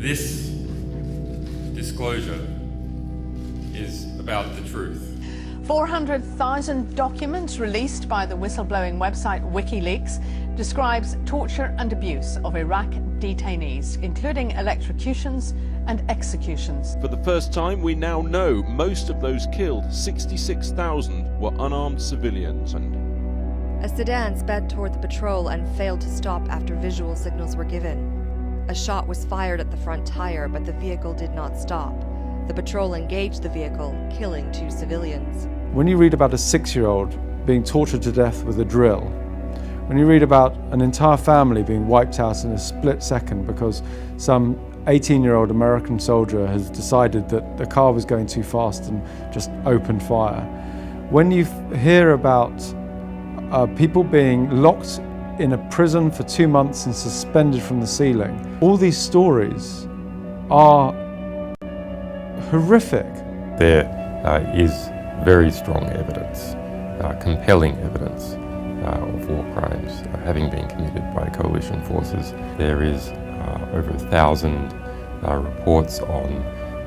This disclosure is about the truth. 400,000 documents released by the whistleblowing website WikiLeaks describes torture and abuse of Iraq detainees, including electrocutions and executions. For the first time, we now know most of those killed, 66,000, were unarmed civilians. A sedan sped toward the patrol and failed to stop after visual signals were given. A shot was fired at the front tire, but the vehicle did not stop. The patrol engaged the vehicle, killing 2 civilians. When you read about a 6-year-old being tortured to death with a drill, when you read about an entire family being wiped out in a split second because some 18-year-old American soldier has decided that the car was going too fast and just opened fire, when you hear about people being locked in a prison for 2 months and suspended from the ceiling, all these stories are horrific. There is very strong evidence, compelling evidence of war crimes having been committed by coalition forces. There is over 1,000 reports on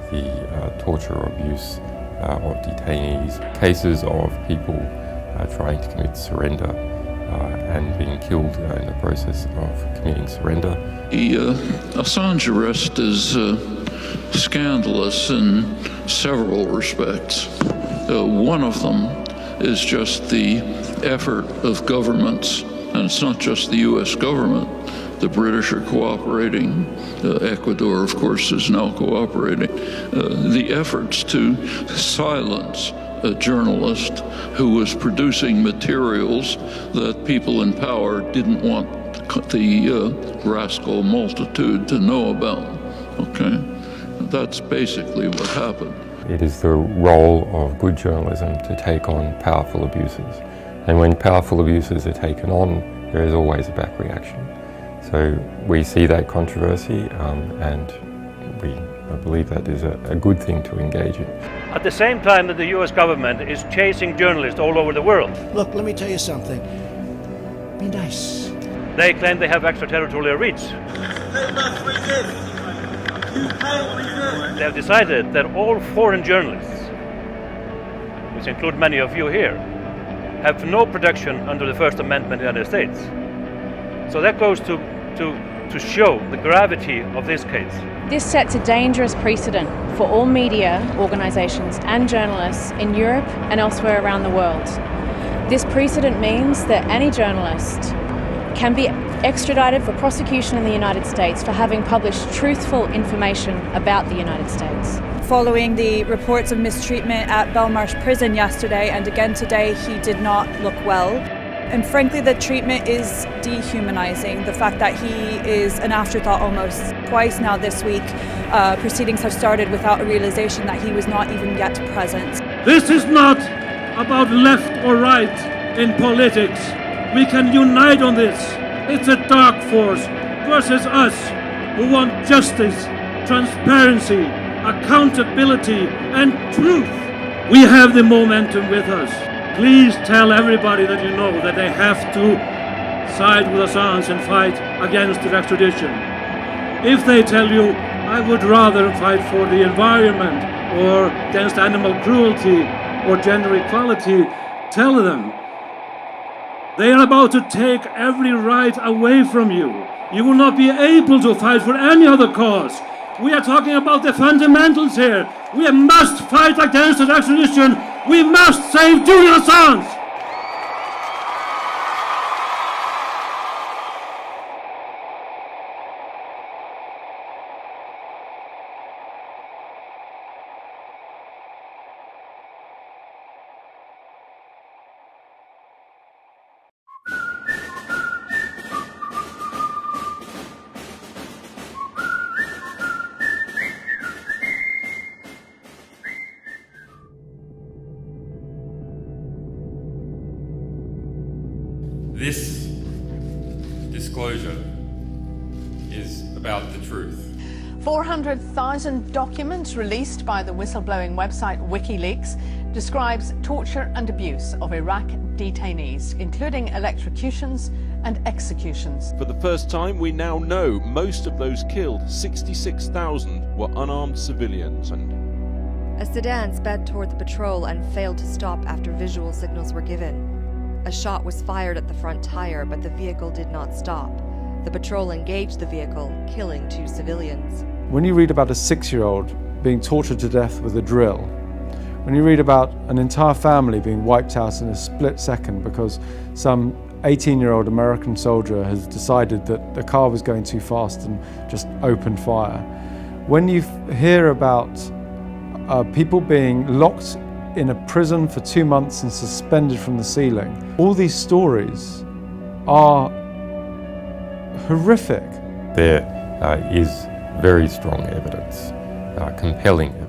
the torture or abuse of detainees, cases of people trying to commit surrender and being killed in the process of committing surrender. The Assange arrest is scandalous in several respects. One of them is just the effort of governments, and it's not just the US government. The British are cooperating. Ecuador, of course, is now cooperating. The efforts to silence a journalist who was producing materials that people in power didn't want the rascal multitude to know about. Okay? That's basically what happened. It is the role of good journalism to take on powerful abuses. And when powerful abuses are taken on, there is always a back reaction. So we see that controversy and I believe that is a good thing to engage in. At the same time that the US government is chasing journalists all over the world. Look, let me tell you something. Be nice. They claim they have extraterritorial reach. They must resist. You can't resist. They have decided that all foreign journalists, which include many of you here, have no protection under the First Amendment in the United States. So that goes to show the gravity of this case. This sets a dangerous precedent for all media organisations and journalists in Europe and elsewhere around the world. This precedent means that any journalist can be extradited for prosecution in the United States for having published truthful information about the United States. Following the reports of mistreatment at Belmarsh prison yesterday and again today, he did not look well. And frankly, the treatment is dehumanizing. The fact that he is an afterthought almost. Twice now this week, proceedings have started without a realization that he was not even yet present. This is not about left or right in politics. We can unite on this. It's a dark force versus us who want justice, transparency, accountability, and truth. We have the momentum with us. Please tell everybody that you know that they have to side with Assange and fight against the extradition. If they tell you, I would rather fight for the environment or against animal cruelty or gender equality, tell them they are about to take every right away from you. You will not be able to fight for any other cause. We are talking about the fundamentals here. We must fight against the extradition. We must save Julian Assange. This disclosure is about the truth. 400,000 documents released by the whistleblowing website WikiLeaks describes torture and abuse of Iraq detainees, including electrocutions and executions. For the first time, we now know most of those killed, 66,000, were unarmed civilians. A sedan sped toward the patrol and failed to stop after visual signals were given. A shot was fired at the front tire, but the vehicle did not stop. The patrol engaged the vehicle, killing 2 civilians. When you read about a 6-year-old being tortured to death with a drill, when you read about an entire family being wiped out in a split second because some 18-year-old American soldier has decided that the car was going too fast and just opened fire, when you hear about people being locked in a prison for 2 months and suspended from the ceiling, all these stories are horrific. There is very strong evidence, compelling evidence.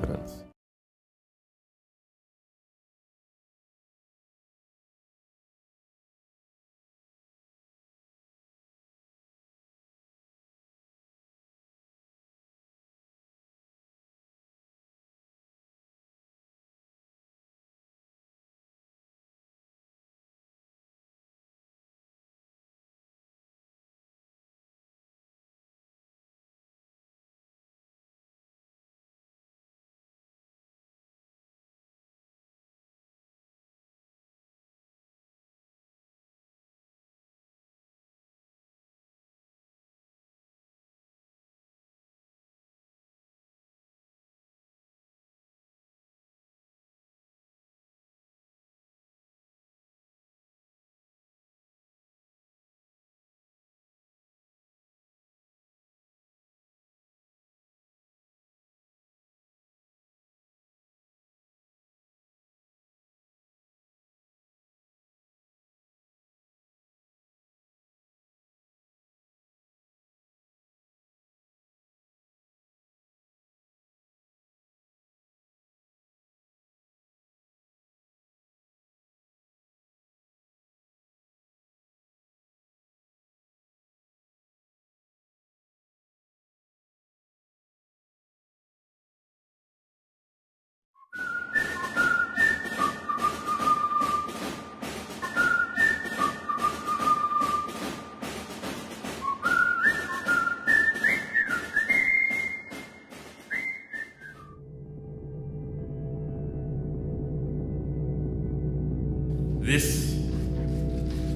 This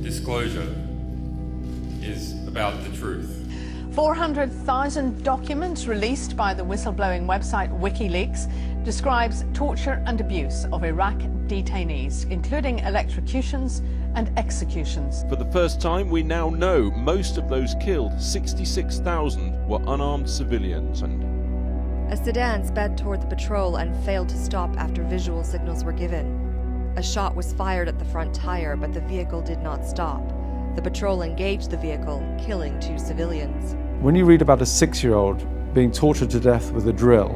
disclosure is about the truth. 400,000 documents released by the whistleblowing website WikiLeaks describes torture and abuse of Iraq detainees, including electrocutions and executions. For the first time, we now know most of those killed, 66,000, were unarmed civilians. A sedan sped toward the patrol and failed to stop after visual signals were given. A shot was fired at the front tire, but the vehicle did not stop. The patrol engaged the vehicle, killing 2 civilians. When you read about a 6-year-old being tortured to death with a drill,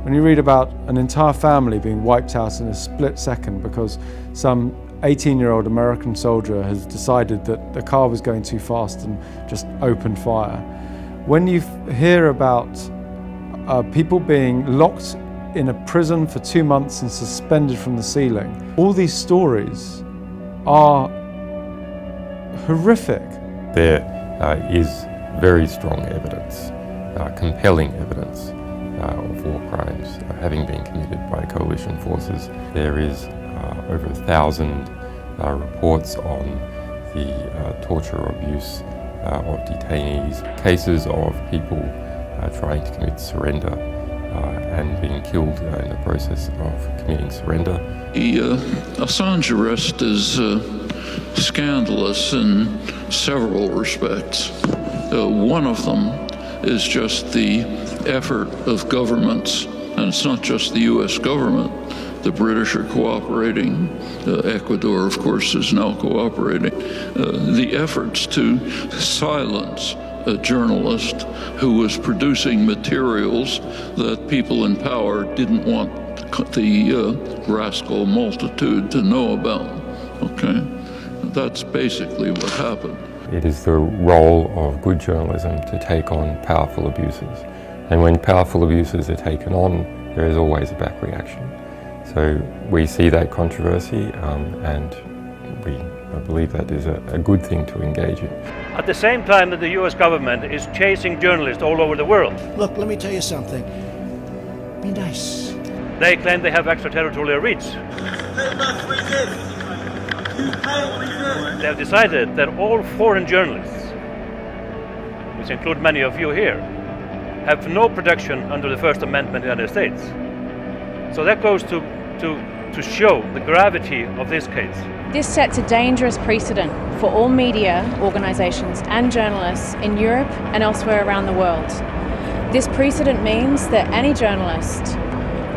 when you read about an entire family being wiped out in a split second because some 18-year-old American soldier has decided that the car was going too fast and just opened fire, when you hear about people being locked in a prison for 2 months and suspended from the ceiling, all these stories are horrific. There is very strong evidence, compelling evidence of war crimes having been committed by coalition forces. There is over 1,000 reports on the torture or abuse of detainees, cases of people trying to commit surrender and being killed in the process of committing surrender. The Assange arrest is scandalous in several respects. One of them is just the effort of governments, and it's not just the US government. The British are cooperating. Ecuador, of course, is now cooperating. The efforts to silence a journalist who was producing materials that people in power didn't want the rascal multitude to know about. Okay? That's basically what happened. It is the role of good journalism to take on powerful abuses. And when powerful abuses are taken on, there is always a back reaction. So we see that controversy and we I believe that is a good thing to engage in. At the same time that the US government is chasing journalists all over the world. Look, let me tell you something. Be nice. They claim they have extraterritorial reach. They must resist. You can't resist. They have decided that all foreign journalists, which include many of you here, have no protection under the First Amendment in the United States. So that goes to show the gravity of this case. This sets a dangerous precedent for all media organisations and journalists in Europe and elsewhere around the world. This precedent means that any journalist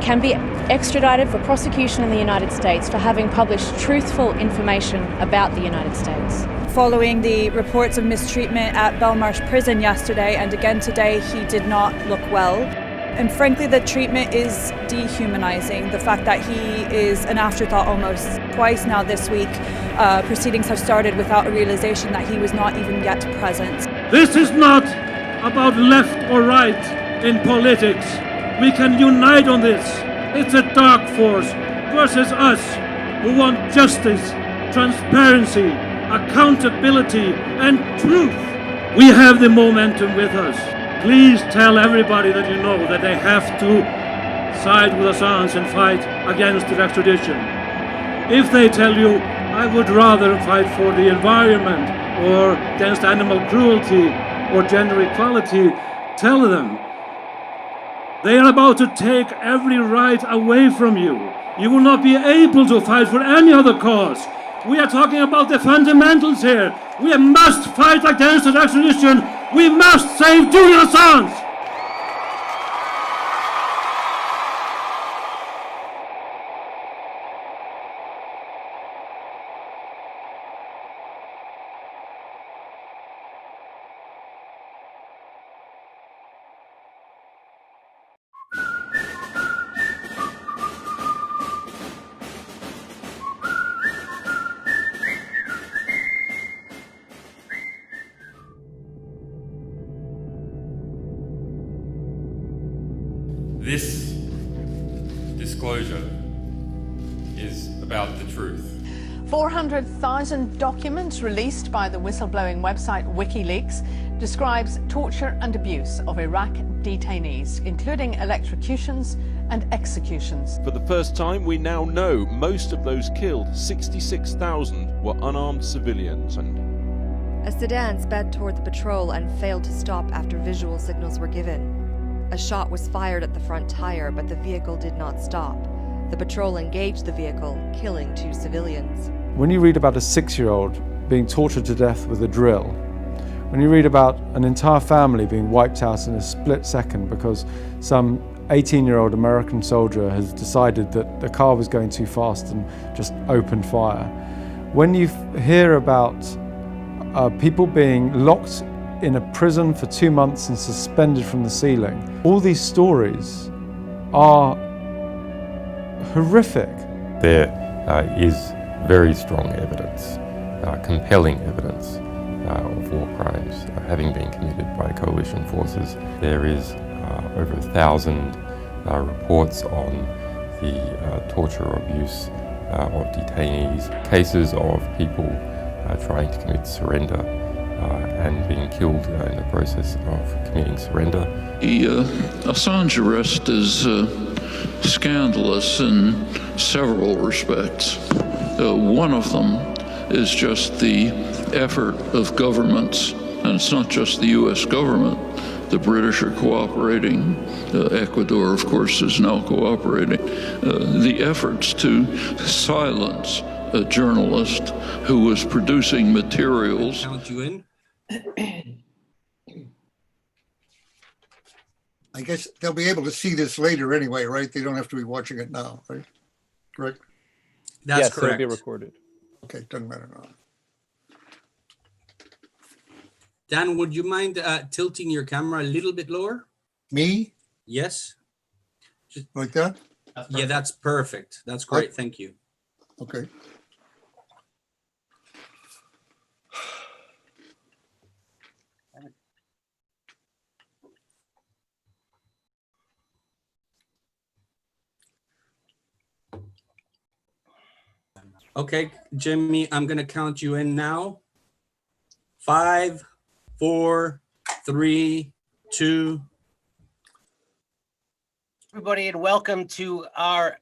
can be extradited for prosecution in the United States for having published truthful information about the United States. Following the reports of mistreatment at Belmarsh prison yesterday and again today, he did not look well. And frankly, the treatment is dehumanizing. The fact that he is an afterthought almost. Twice now this week, proceedings have started without a realization that he was not even yet present. This is not about left or right in politics. We can unite on this. It's a dark force versus us who want justice, transparency, accountability, and truth. We have the momentum with us. Please tell everybody that you know that they have to side with Assange and fight against the extradition. If they tell you, I would rather fight for the environment or against animal cruelty or gender equality, tell them they are about to take every right away from you. You will not be able to fight for any other cause. We are talking about the fundamentals here. We must fight against the extradition. We must save Julian Assange. This disclosure is about the truth. 400,000 documents released by the whistleblowing website WikiLeaks describes torture and abuse of Iraq detainees, including electrocutions and executions. For the first time, we now know most of those killed, 66,000, were unarmed civilians. A sedan sped toward the patrol and failed to stop after visual signals were given. A shot was fired at the front tire, but the vehicle did not stop. The patrol engaged the vehicle, killing 2 civilians. When you read about a 6-year-old being tortured to death with a drill, when you read about an entire family being wiped out in a split second because some 18-year-old American soldier has decided that the car was going too fast and just opened fire, when you hear about people being locked in a prison for 2 months and suspended from the ceiling, all these stories are horrific. There is very strong evidence, compelling evidence of war crimes having been committed by coalition forces. There is over 1,000 reports on the torture or abuse of detainees, cases of people trying to commit surrender and being killed in the process of committing surrender. The Assange arrest is scandalous in several respects. One of them is just the effort of governments, and it's not just the US government. The British are cooperating. Ecuador, of course, is now cooperating. The efforts to silence a journalist who was producing materials. Count you in. I guess they'll be able to see this later anyway, right? They don't have to be watching it now, right? Correct? That's yes, correct. It'll be recorded. Okay, doesn't matter now. Dan, would you mind tilting your camera a little bit lower? Me? Yes. Just, like that? Yeah, that's perfect. That's great. What? Thank you. Okay. Okay, Jimmy, I'm going to count you in now. 5, 4, 3, 2. Everybody, and welcome to our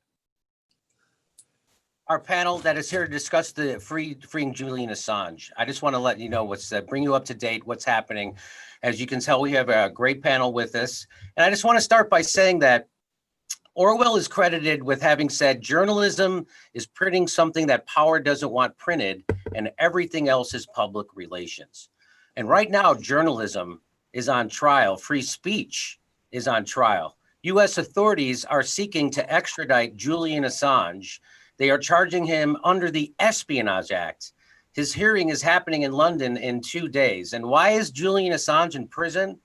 panel that is here to discuss the freeing Julian Assange. I just want to let you know bring you up to date, what's happening. As you can tell, we have a great panel with us. And I just want to start by saying that Orwell is credited with having said, journalism is printing something that power doesn't want printed, and everything else is public relations. And right now, journalism is on trial. Free speech is on trial. U.S. authorities are seeking to extradite Julian Assange. They are charging him under the Espionage Act. His hearing is happening in London in 2 days. And why is Julian Assange in prison?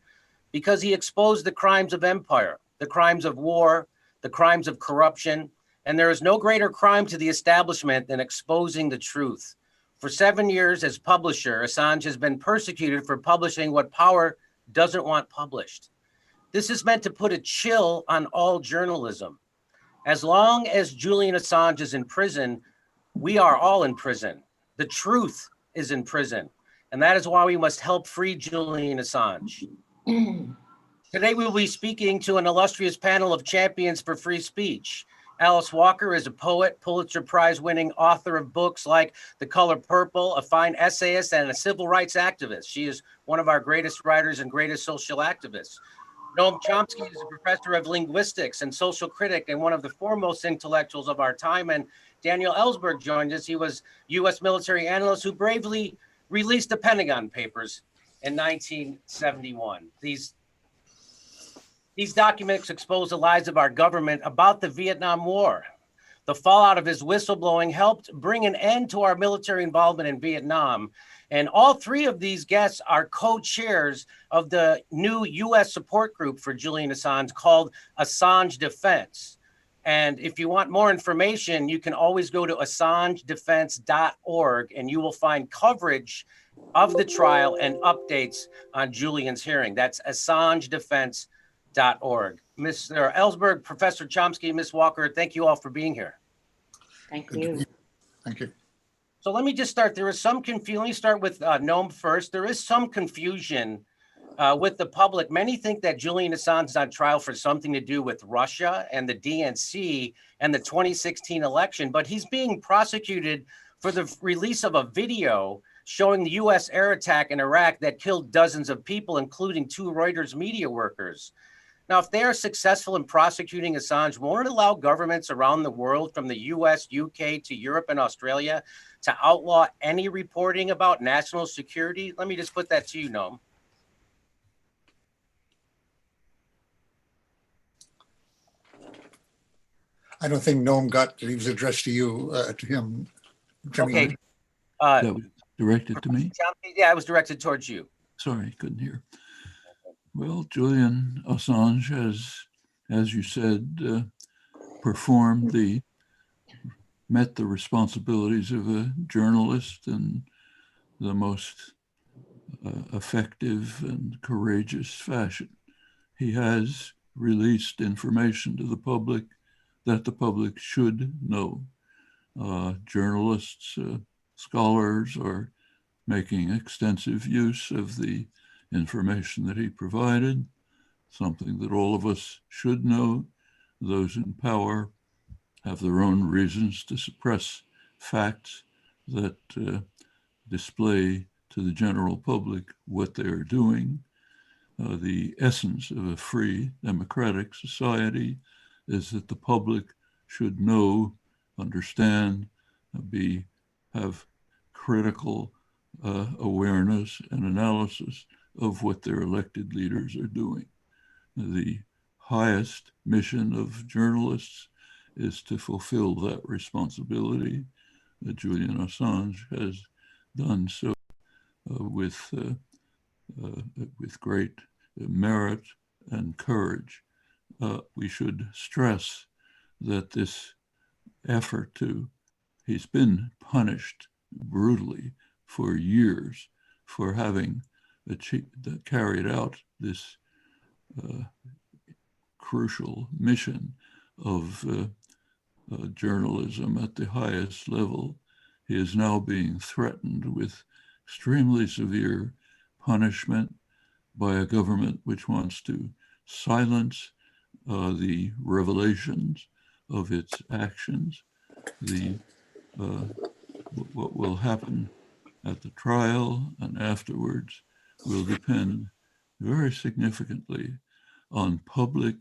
Because he exposed the crimes of empire, the crimes of war, the crimes of corruption. And there is no greater crime to the establishment than exposing the truth. For 7 years as publisher, Assange has been persecuted for publishing what power doesn't want published. This is meant to put a chill on all journalism. As long as Julian Assange is in prison, we are all in prison. The truth is in prison. And that is why we must help free Julian Assange. Today, we will be speaking to an illustrious panel of champions for free speech. Alice Walker is a poet, Pulitzer Prize-winning author of books like The Color Purple, a fine essayist, and a civil rights activist. She is one of our greatest writers and greatest social activists. Noam Chomsky is a professor of linguistics and social critic and one of the foremost intellectuals of our time. And Daniel Ellsberg joined us. He was U.S. military analyst who bravely released the Pentagon Papers in 1971. These documents expose the lies of our government about the Vietnam War. The fallout of his whistleblowing helped bring an end to our military involvement in Vietnam. And all three of these guests are co-chairs of the new U.S. support group for Julian Assange called Assange Defense. And if you want more information, you can always go to AssangeDefense.org and you will find coverage of the trial and updates on Julian's hearing. That's AssangeDefense.org. Mr. Ellsberg, Professor Chomsky, Ms. Walker, thank you all for being here. Thank you. Thank you. So let me just start. There is some confusion. Let me start with Noam first. There is some confusion with the public. Many think that Julian Assange is on trial for something to do with Russia and the DNC and the 2016 election, but he's being prosecuted for the release of a video showing the U.S. air attack in Iraq that killed dozens of people, including 2 Reuters media workers. Now, if they are successful in prosecuting Assange, won't it allow governments around the world, from the US, UK to Europe and Australia, to outlaw any reporting about national security? Let me just put that to you, Noam. I don't think Noam got that he was addressed to you, to him. Jimmy. Okay. That was directed to me? Yeah, it was directed towards you. Sorry, couldn't hear. Well, Julian Assange has, as you said, met the responsibilities of a journalist in the most effective and courageous fashion. He has released information to the public that the public should know. Journalists, scholars are making extensive use of the information that he provided, something that all of us should know. Those in power have their own reasons to suppress facts that display to the general public what they are doing. The essence of a free democratic society is that the public should know, understand, have critical awareness and analysis of what their elected leaders are doing. The highest mission of journalists is to fulfill that responsibility. Julian Assange has done so with great merit and courage. We should stress that this effort he's been punished brutally for years for having carried out this crucial mission of journalism at the highest level. he is now being threatened with extremely severe punishment by a government which wants to silence the revelations of its actions. What will happen at the trial and afterwards will depend very significantly on public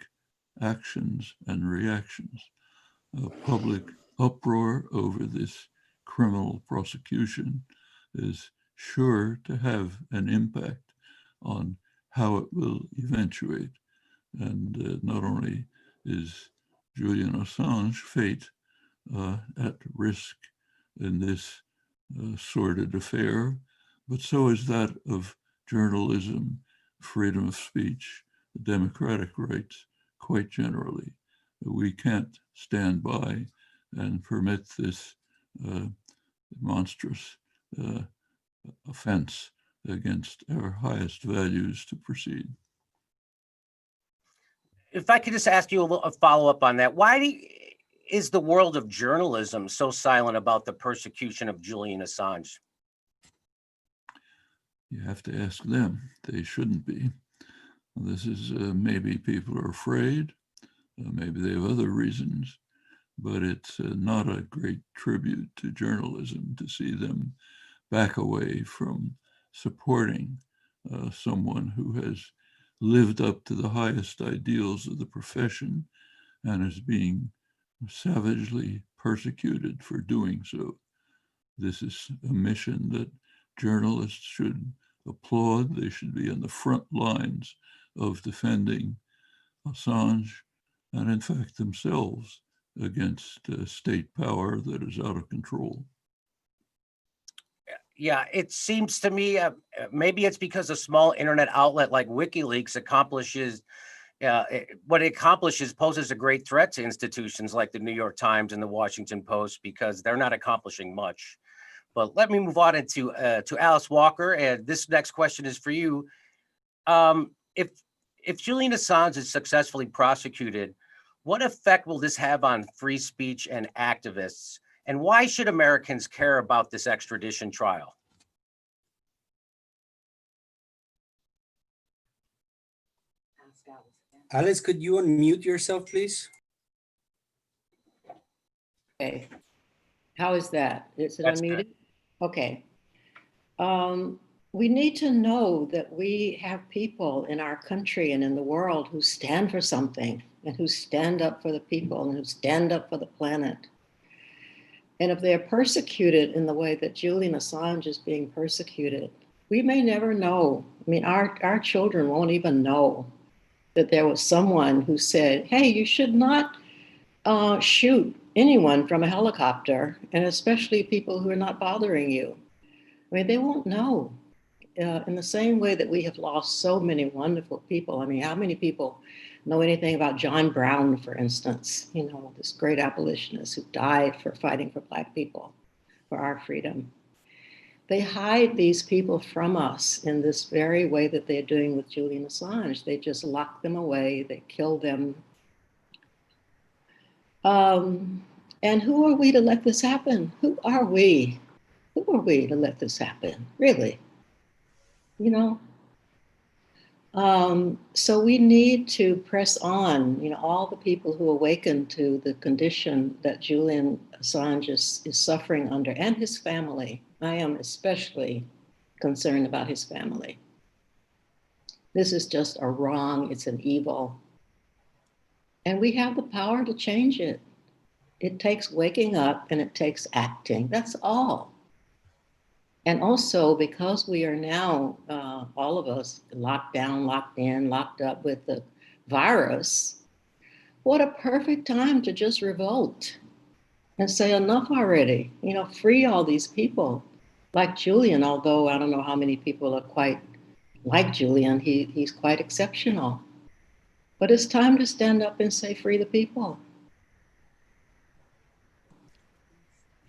actions and reactions. Public uproar over this criminal prosecution is sure to have an impact on how it will eventuate. And not only is Julian Assange's fate at risk in this sordid affair, but so is that of journalism, freedom of speech, democratic rights quite generally. We can't stand by and permit this monstrous offense against our highest values to proceed. If I could just ask you a follow-up on that, is the world of journalism so silent about the persecution of Julian Assange? You have to ask them. They shouldn't be. This is maybe people are afraid, maybe they have other reasons, but it's not a great tribute to journalism to see them back away from supporting someone who has lived up to the highest ideals of the profession and is being savagely persecuted for doing so. This is a mission that journalists should applaud. They should be on the front lines of defending Assange and, in fact, themselves against state power that is out of control. Yeah, it seems to me maybe it's because a small internet outlet like WikiLeaks accomplishes what it accomplishes poses a great threat to institutions like the New York Times and the Washington Post, because they're not accomplishing much. But let me move on into to Alice Walker, and this next question is for you. If Julian Assange is successfully prosecuted, what effect will this have on free speech and activists? And why should Americans care about this extradition trial? Alice, could you unmute yourself, please? Okay. How is that? Is it That's unmuted? good. Okay. We need to know that we have people in our country and in the world who stand for something and who stand up for the people and who stand up for the planet. And if they're persecuted in the way that Julian Assange is being persecuted, we may never know. I mean, our children won't even know that there was someone who said, hey, you should not shoot anyone from a helicopter, and especially people who are not bothering you. I mean, they won't know. In the same way that we have lost so many wonderful people. I mean, how many people know anything about John Brown, for instance, you know, this great abolitionist who died for fighting for Black people, for our freedom. They hide these people from us in this very way that they're doing with Julian Assange. They just lock them away, they kill them. And who are we to let this happen? Who are we? Who are we to let this happen, really? You know? So we need to press on, you know, all the people who awaken to the condition that Julian Assange is suffering under, and his family. I am especially concerned about his family. This is just a wrong, it's an evil. And we have the power to change it. It takes waking up and it takes acting, that's all. And also, because we are now, all of us, locked down, locked in, locked up with the virus, what a perfect time to just revolt and say enough already, you know, free all these people. Like Julian, although I don't know how many people are quite like Julian, he's quite exceptional. But it's time to stand up and say, free the people.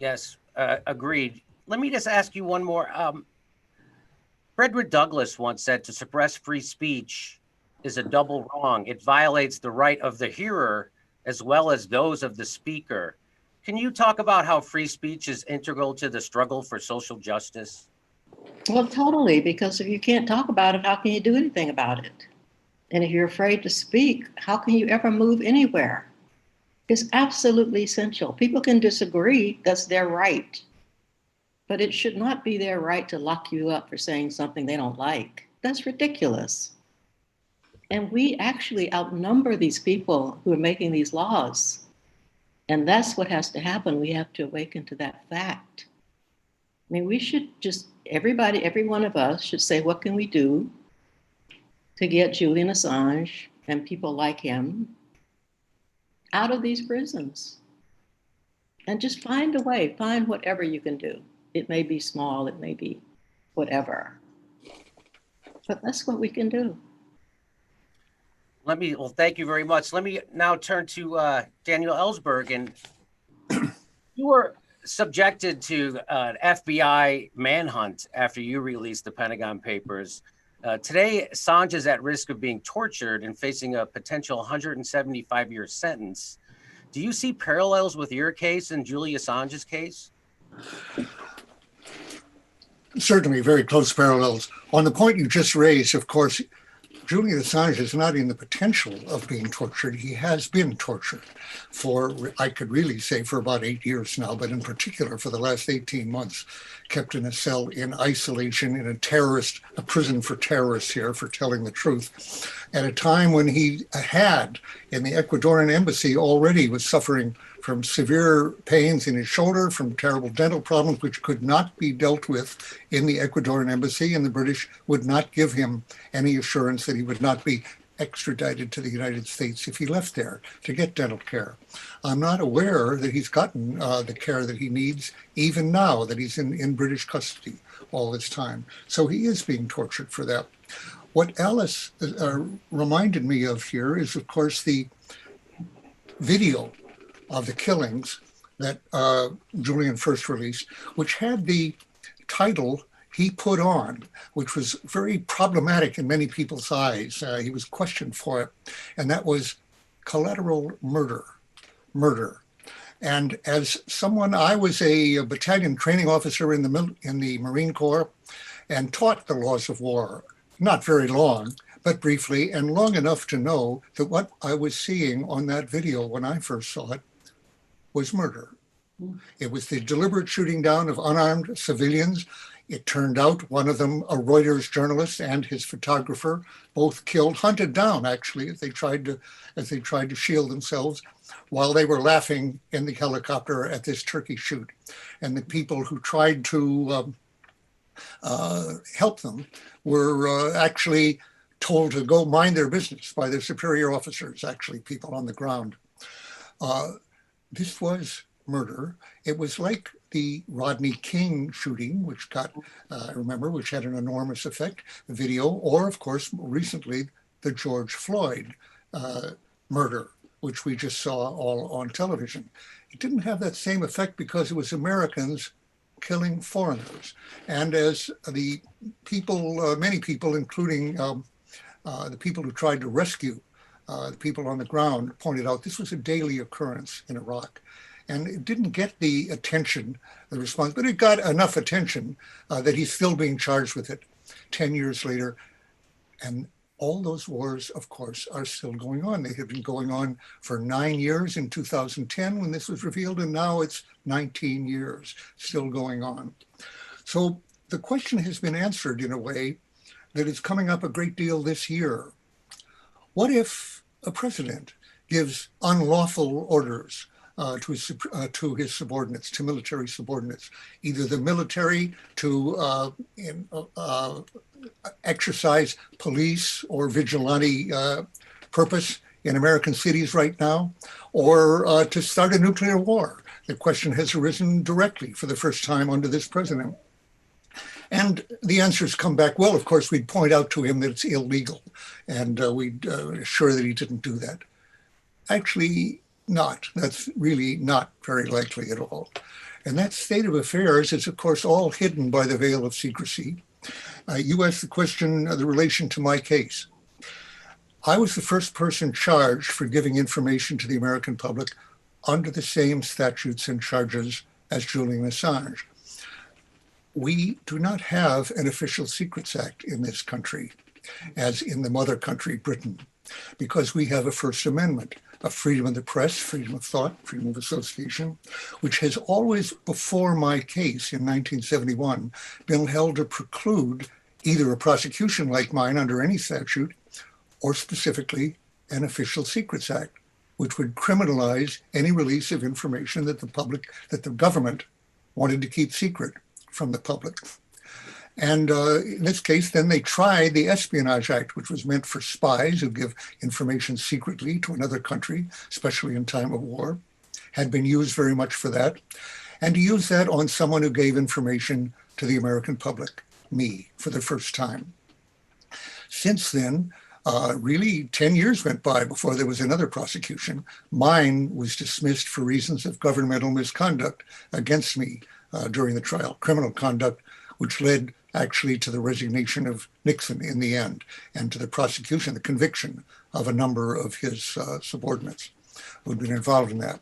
Yes, agreed. Let me just ask you one more. Frederick Douglass once said, to suppress free speech is a double wrong. It violates the right of the hearer as well as those of the speaker. Can you talk about how free speech is integral to the struggle for social justice? Well, totally, because if you can't talk about it, how can you do anything about it? And if you're afraid to speak, how can you ever move anywhere? It's absolutely essential. People can disagree, that's their right. But it should not be their right to lock you up for saying something they don't like. That's ridiculous. And we actually outnumber these people who are making these laws. And that's what has to happen. We have to awaken to that fact. I mean, we should just, everybody, every one of us should say, what can we do to get Julian Assange and people like him out of these prisons? And just find a way, find whatever you can do. It may be small, it may be whatever. But that's what we can do. Well, thank you very much. Let me now turn to Daniel Ellsberg. And you were subjected to an FBI manhunt after you released the Pentagon Papers. Today, Assange is at risk of being tortured and facing a potential 175-year sentence. Do you see parallels with your case and Julian Assange's case? Certainly very close parallels. On the point you just raised, of course, Julian Assange is not in the potential of being tortured. He has been tortured for, I could really say, for about 8 years now, but in particular for the last 18 months, kept in a cell in isolation in a prison for terrorists here for telling the truth, at a time when he had, in the Ecuadorian embassy, already was suffering from severe pains in his shoulder, from terrible dental problems, which could not be dealt with in the Ecuadorian embassy, and the British would not give him any assurance that he would not be extradited to the United States if he left there to get dental care. I'm not aware that he's gotten the care that he needs, even now that he's in British custody all this time. So he is being tortured for that. What Alice reminded me of here is, of course, the video of the killings that Julian first released, which had the title he put on, which was very problematic in many people's eyes. He was questioned for it, and that was collateral murder. And as someone, I was a battalion training officer in the Marine Corps and taught the laws of war, not very long, but briefly, and long enough to know that what I was seeing on that video when I first saw it was murder. It was the deliberate shooting down of unarmed civilians. It turned out one of them, a Reuters journalist and his photographer, both killed, hunted down actually, as they tried to shield themselves while they were laughing in the helicopter at this turkey shoot. And the people who tried to help them were actually told to go mind their business by their superior officers, actually people on the ground. This was murder. It was like the Rodney King shooting, which got, which had an enormous effect, the video, or of course, recently, the George Floyd murder, which we just saw all on television. It didn't have that same effect because it was Americans killing foreigners. And as the people, many people, including the people who tried to rescue the people on the ground, pointed out, this was a daily occurrence in Iraq. And it didn't get the attention, the response, but it got enough attention that he's still being charged with it 10 years later. And all those wars, of course, are still going on. They have been going on for 9 years in 2010 when this was revealed, and now it's 19 years still going on. So the question has been answered in a way that is coming up a great deal this year. What if a president gives unlawful orders to his subordinates, to military subordinates, either the military to exercise police or vigilante purpose in American cities right now, or to start a nuclear war? The question has arisen directly for the first time under this president. And the answers come back, well, of course, we'd point out to him that it's illegal, and we'd assure that he didn't do that. Actually, not. That's really not very likely at all. And that state of affairs is, of course, all hidden by the veil of secrecy. You asked the question, the relation to my case. I was the first person charged for giving information to the American public under the same statutes and charges as Julian Assange. We do not have an Official Secrets Act in this country, as in the mother country, Britain, because we have a First Amendment, a freedom of the press, freedom of thought, freedom of association, which has always, before my case in 1971, been held to preclude either a prosecution like mine under any statute, or specifically an Official Secrets Act, which would criminalize any release of information that the government wanted to keep secret from the public. And in this case, then they tried the Espionage Act, which was meant for spies who give information secretly to another country, especially in time of war, had been used very much for that. And to use that on someone who gave information to the American public, me, for the first time. Since then, really 10 years went by before there was another prosecution. Mine was dismissed for reasons of governmental misconduct against me during the trial, criminal conduct, which led actually to the resignation of Nixon in the end, and to the prosecution, the conviction of a number of his subordinates who had been involved in that.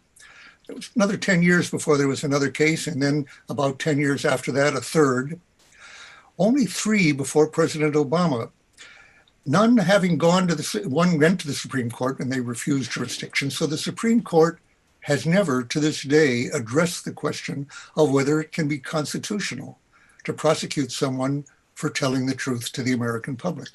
It was another 10 years before there was another case, and then about 10 years after that, a third. Only 3 before President Obama. None having gone to one went to the Supreme Court and they refused jurisdiction. So the Supreme Court has never to this day addressed the question of whether it can be constitutional to prosecute someone for telling the truth to the American public.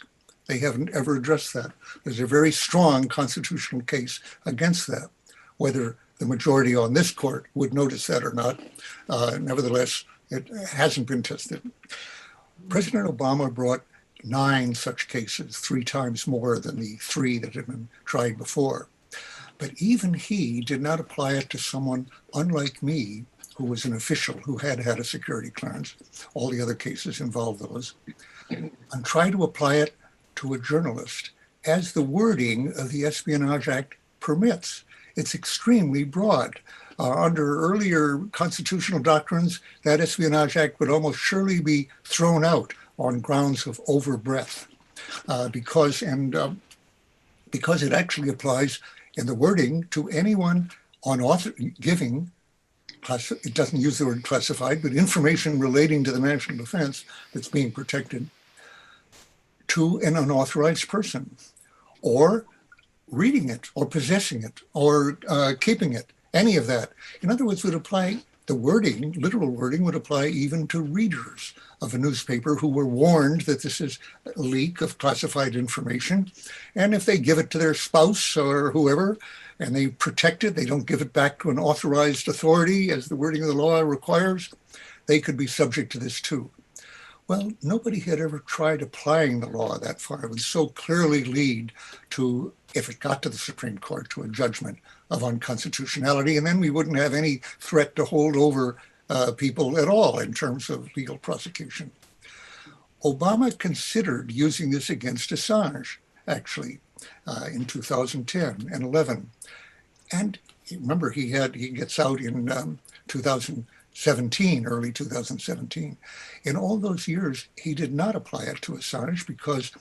They haven't ever addressed that. There's a very strong constitutional case against that. Whether the majority on this court would notice that or not, nevertheless, it hasn't been tested. President Obama brought 9 such cases, 3 times more than the 3 that had been tried before. But even he did not apply it to someone unlike me, who was an official who had had a security clearance. All the other cases involved those. And try to apply it to a journalist, as the wording of the Espionage Act permits. It's extremely broad. Under earlier constitutional doctrines, that Espionage Act would almost surely be thrown out on grounds of overbreadth, because it actually applies in the wording to anyone on giving, it doesn't use the word classified, but information relating to the national defense that's being protected to an unauthorized person, or reading it, or possessing it, or keeping it, any of that. In other words, would apply, the wording, literal wording, would apply even to readers of a newspaper who were warned that this is a leak of classified information. And if they give it to their spouse or whoever, and they protect it, they don't give it back to an authorized authority, as the wording of the law requires, they could be subject to this too. Well, nobody had ever tried applying the law that far. It would so clearly lead to, if it got to the Supreme Court, to a judgment of unconstitutionality, and then we wouldn't have any threat to hold over people at all in terms of legal prosecution. Obama considered using this against Assange, actually, in 2010 and 11. And remember, he gets out in 2017, early 2017. In all those years, he did not apply it to Assange because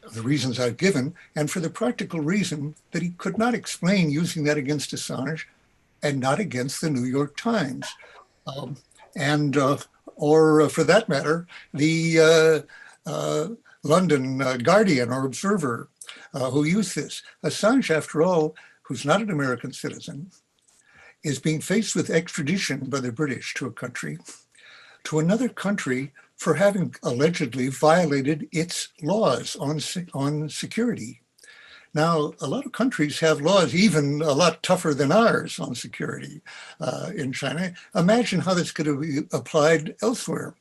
of the reasons I've given, and for the practical reason that he could not explain using that against Assange and not against the New York Times. Or for that matter, the London Guardian or Observer, who used this. Assange, after all, who's not an American citizen, is being faced with extradition by the British to another country for having allegedly violated its laws on security. Now, a lot of countries have laws even a lot tougher than ours on security in China. Imagine how this could have been applied elsewhere.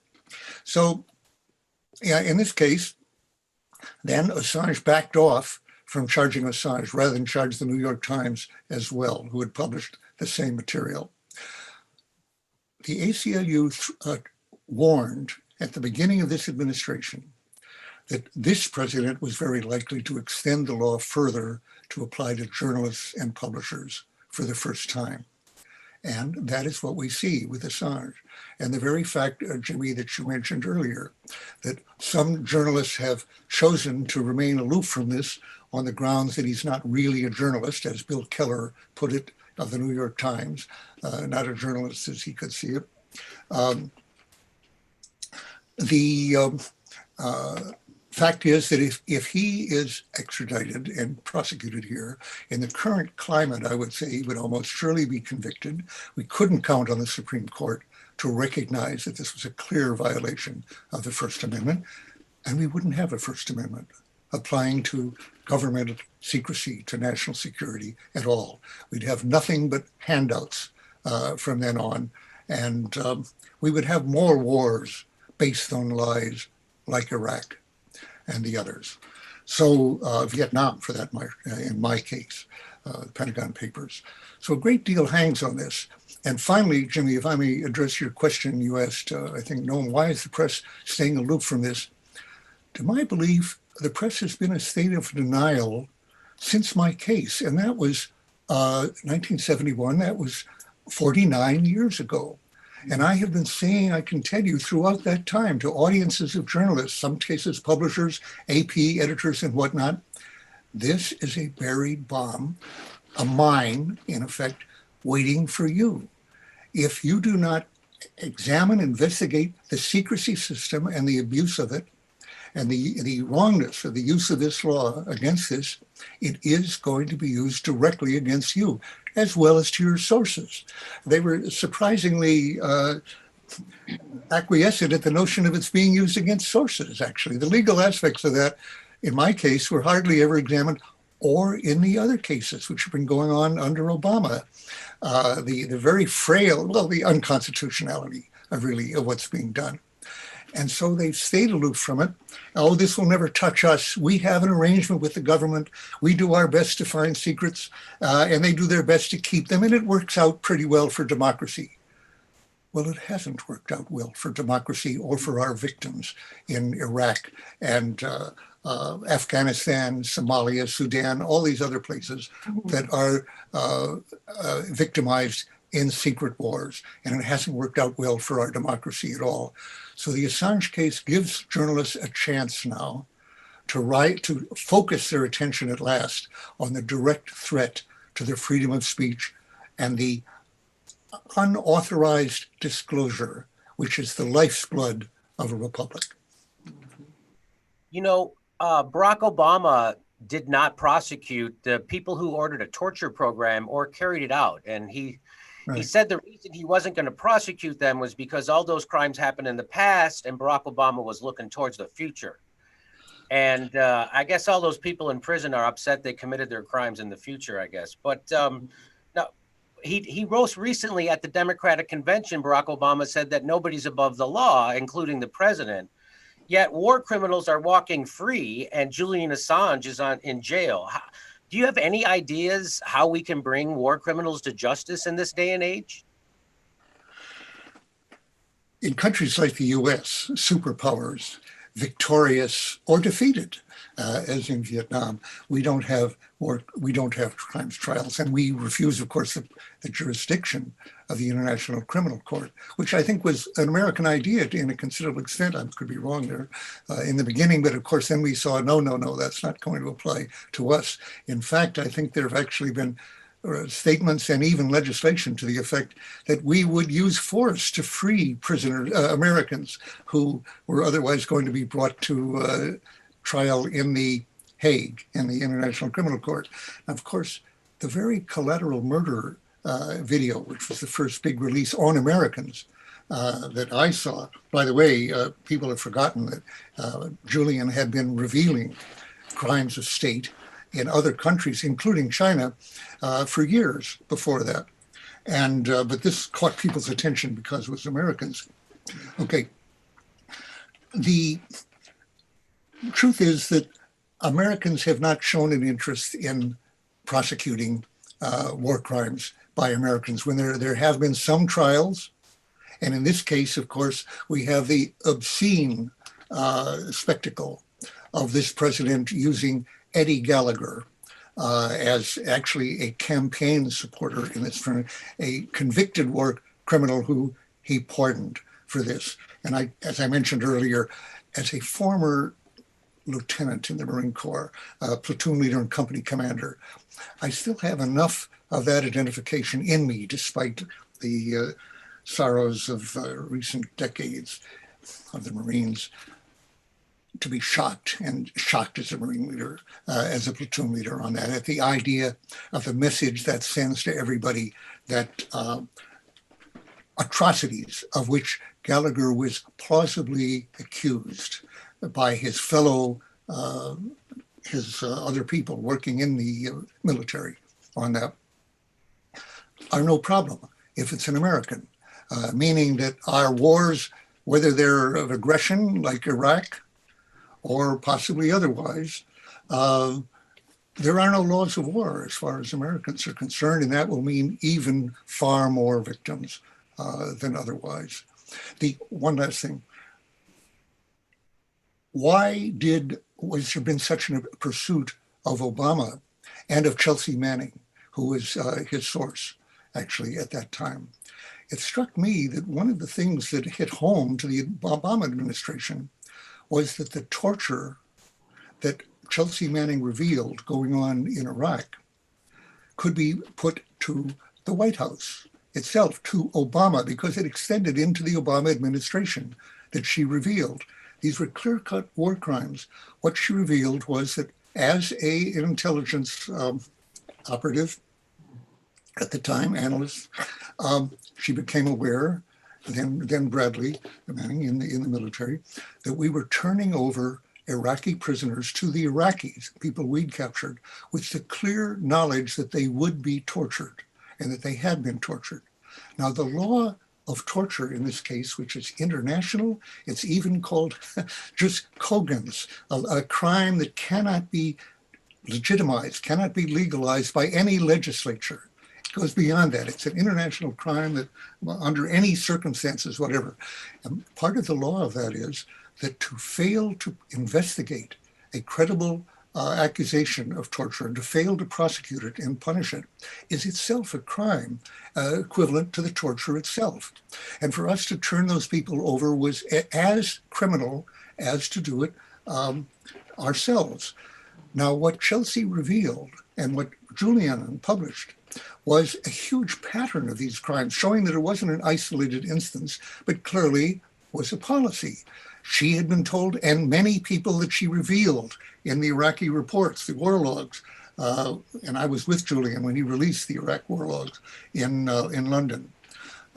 So, yeah, in this case, then Assange backed off from charging Assange rather than charge the New York Times as well, who had published the same material. The ACLU warned at the beginning of this administration that this president was very likely to extend the law further to apply to journalists and publishers for the first time. And that is what we see with Assange. And the very fact, Jimmy, that you mentioned earlier, that some journalists have chosen to remain aloof from this on the grounds that he's not really a journalist, as Bill Keller put it, of the New York Times, not a journalist as he could see it. The fact is that if he is extradited and prosecuted here, in the current climate, I would say he would almost surely be convicted. We couldn't count on the Supreme Court to recognize that this was a clear violation of the First Amendment, and we wouldn't have a First Amendment applying to governmental secrecy, to national security at all. We'd have nothing but handouts from then on, and we would have more wars based on lies like Iraq and the others. So Vietnam, for that matter, in my case, the Pentagon Papers. So a great deal hangs on this. And finally, Jimmy, if I may address your question you asked, I think, Noam, why is the press staying aloof from this? To my belief, the press has been in a state of denial since my case. And that was 1971, that was 49 years ago. And I have been saying, I can tell you throughout that time to audiences of journalists, some cases publishers, AP editors and whatnot, this is a buried bomb, a mine, in effect, waiting for you. If you do not examine, investigate the secrecy system and the abuse of it, and the wrongness of the use of this law against this, it is going to be used directly against you, as well as to your sources. They were surprisingly acquiescent at the notion of it's being used against sources, actually. The legal aspects of that, in my case, were hardly ever examined, or in the other cases, which have been going on under Obama. The very frail, well, the unconstitutionality of what's being done. And so they've stayed aloof from it. Oh, this will never touch us. We have an arrangement with the government. We do our best to find secrets, and they do their best to keep them, and it works out pretty well for democracy. Well, it hasn't worked out well for democracy or for our victims in Iraq and Afghanistan, Somalia, Sudan, all these other places that are victimized in secret wars, and it hasn't worked out well for our democracy at all. So the Assange case gives journalists a chance now to focus their attention at last on the direct threat to their freedom of speech and the unauthorized disclosure, which is the life's blood of a republic. You know, Barack Obama did not prosecute the people who ordered a torture program or carried it out. And he said the reason he wasn't going to prosecute them was because all those crimes happened in the past and Barack Obama was looking towards the future. And I guess all those people in prison are upset they committed their crimes in the future, I guess. But now, he wrote recently at the Democratic Convention, Barack Obama said that nobody's above the law, including the president. Yet war criminals are walking free and Julian Assange is in jail. Do you have any ideas how we can bring war criminals to justice in this day and age? In countries like the US, superpowers, victorious or defeated, as in Vietnam, we don't have crimes trials, and we refuse, of course, the jurisdiction of the International Criminal Court, which I think was an American idea in a considerable extent. I could be wrong there in the beginning, but of course then we saw, no, that's not going to apply to us. In fact, I think there have actually been statements and even legislation to the effect that we would use force to free prisoners, Americans who were otherwise going to be brought to trial in the Hague, in the International Criminal Court. And of course, the very collateral murder video, which was the first big release on Americans that I saw. By the way, people have forgotten that Julian had been revealing crimes of state in other countries, including China, for years before that. And but this caught people's attention because it was Americans. Okay. The truth is that Americans have not shown an interest in prosecuting war crimes by Americans when there have been some trials. And in this case, of course, we have the obscene spectacle of this president using Eddie Gallagher, as actually a campaign supporter in this, a convicted war criminal who he pardoned for this. And as I mentioned earlier, as a former lieutenant in the Marine Corps, platoon leader and company commander, I still have enough of that identification in me, despite the sorrows of recent decades of the Marines, to be shocked as a Marine leader, as a platoon leader on that, at the idea of the message that sends to everybody that atrocities of which Gallagher was plausibly accused by his fellow, other people working in the military on that, are no problem if it's an American, meaning that our wars, whether they're of aggression like Iraq or possibly otherwise, there are no laws of war as far as Americans are concerned, and that will mean even far more victims than otherwise. One last thing. Why was there been such a pursuit of Obama and of Chelsea Manning, who was his source, actually, at that time? It struck me that one of the things that hit home to the Obama administration was that the torture that Chelsea Manning revealed going on in Iraq could be put to the White House itself, to Obama, because it extended into the Obama administration that she revealed. These were clear-cut war crimes. What she revealed was that as an intelligence operative at the time, analyst, she became aware, then Bradley Manning in the military, that we were turning over Iraqi prisoners to the Iraqis, people we'd captured, with the clear knowledge that they would be tortured and that they had been tortured. Now, the law of torture in this case, which is international, it's even called just Kogan's, a crime that cannot be legitimized, cannot be legalized by any legislature. It goes beyond that. It's an international crime that, under any circumstances, whatever. And part of the law of that is that to fail to investigate a credible accusation of torture and to fail to prosecute it and punish it is itself a crime equivalent to the torture itself. And for us to turn those people over was as criminal as to do it ourselves. Now, what Chelsea revealed and what Julian published was a huge pattern of these crimes, showing that it wasn't an isolated instance, but clearly was a policy. She had been told, and many people that she revealed in the Iraqi reports, the war logs, and I was with Julian when he released the Iraq war logs in London,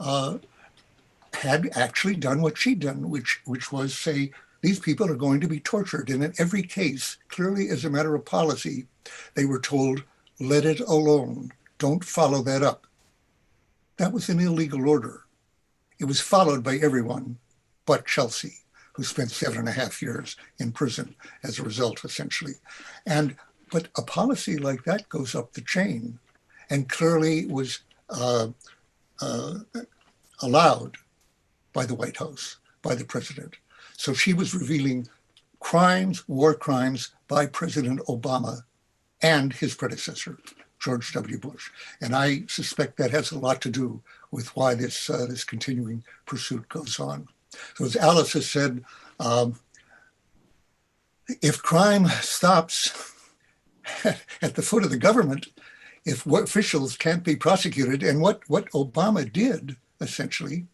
had actually done what she'd done, which was say, these people are going to be tortured. And in every case, clearly as a matter of policy, they were told, let it alone. Don't follow that up. That was an illegal order. It was followed by everyone but Chelsea, who spent 7.5 years in prison as a result, essentially. But a policy like that goes up the chain and clearly was allowed by the White House, by the president. So she was revealing crimes, war crimes by President Obama and his predecessor, George W. Bush. And I suspect that has a lot to do with why this continuing pursuit goes on. So as Alice has said, if crime stops at the foot of the government, if officials can't be prosecuted, and what Obama did essentially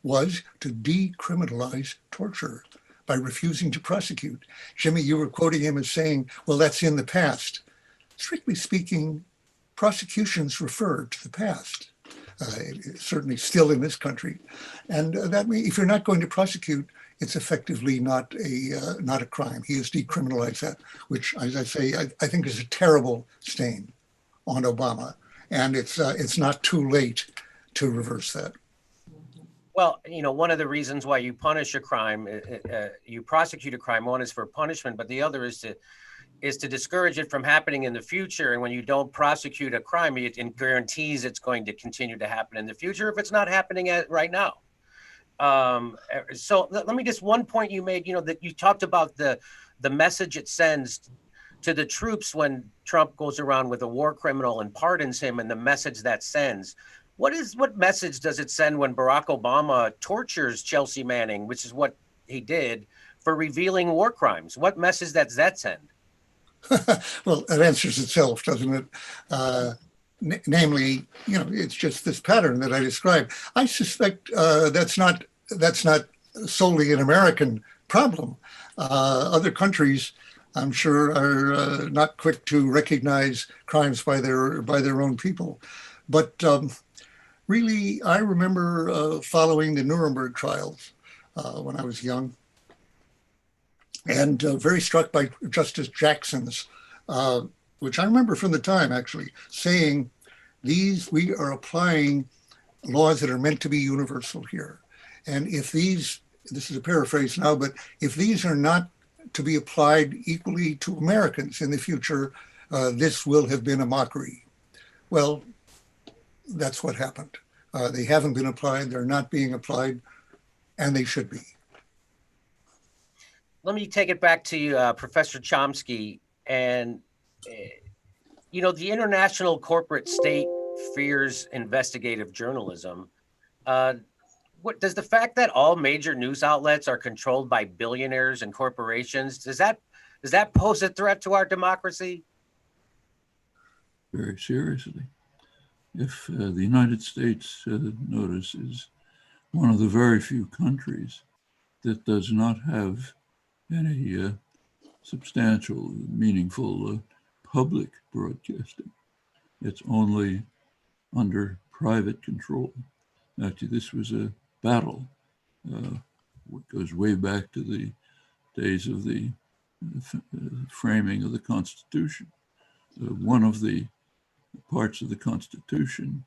was to decriminalize torture by refusing to prosecute. Jimmy, you were quoting him as saying, well, that's in the past. Strictly speaking, prosecutions refer to the past. Certainly still in this country. And that means if you're not going to prosecute, it's effectively not a crime. He has decriminalized that, which, as I say, I think is a terrible stain on Obama. And it's not too late to reverse that. Well, one of the reasons why you punish a crime, you prosecute a crime, one is for punishment, but the other is to discourage it from happening in the future. And when you don't prosecute a crime, it guarantees it's going to continue to happen in the future if it's not happening right now. So let me just, one point you made, that you talked about the message it sends to the troops when Trump goes around with a war criminal and pardons him, and the message that sends. What message does it send when Barack Obama tortures Chelsea Manning, which is what he did, for revealing war crimes? What message does that send? Well, it answers itself, doesn't it? Namely, it's just this pattern that I described. I suspect that's not solely an American problem. Other countries, I'm sure, are not quick to recognize crimes by their own people. But really, I remember following the Nuremberg trials when I was young, and very struck by Justice Jackson's, which I remember from the time actually, saying, we are applying laws that are meant to be universal here. And if this is a paraphrase now, but if these are not to be applied equally to Americans in the future, this will have been a mockery. Well, that's what happened. They haven't been applied, they're not being applied, and they should be. Let me take it back to you, Professor Chomsky. And, the international corporate state fears investigative journalism. What does the fact that all major news outlets are controlled by billionaires and corporations, does that pose a threat to our democracy? Very seriously. If the United States, notice, is one of the very few countries that does not have any substantial, meaningful public broadcasting. It's only under private control. Actually, this was a battle. It goes way back to the days of the framing of the Constitution. One of the parts of the Constitution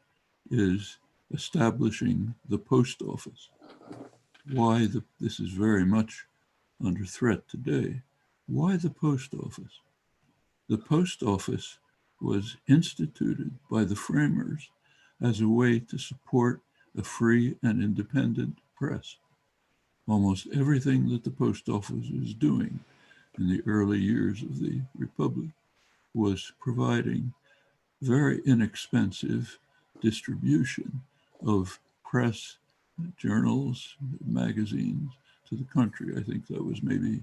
is establishing the post office. Why this is very much under threat today. Why the post office? The post office was instituted by the framers as a way to support a free and independent press. Almost everything that the post office was doing in the early years of the Republic was providing very inexpensive distribution of press, journals, magazines to the country. I think that was maybe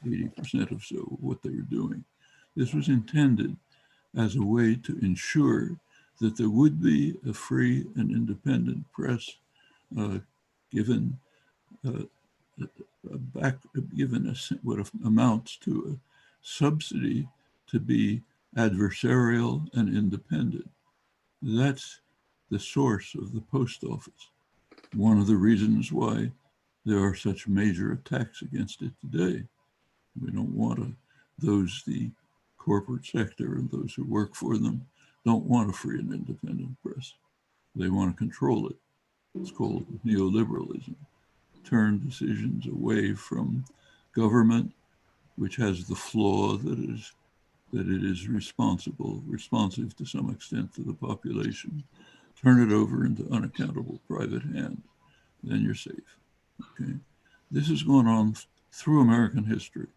80% or so of what they were doing. This was intended as a way to ensure that there would be a free and independent press, given what amounts to a subsidy to be adversarial and independent. That's the source of the post office. One of the reasons why there are such major attacks against it today. We don't want the corporate sector and those who work for them don't want a free and independent press. They want to control it. It's called neoliberalism. Turn decisions away from government, which has the flaw that it is responsive to some extent to the population. Turn it over into unaccountable private hands, then you're safe. Okay, this has gone on through American history.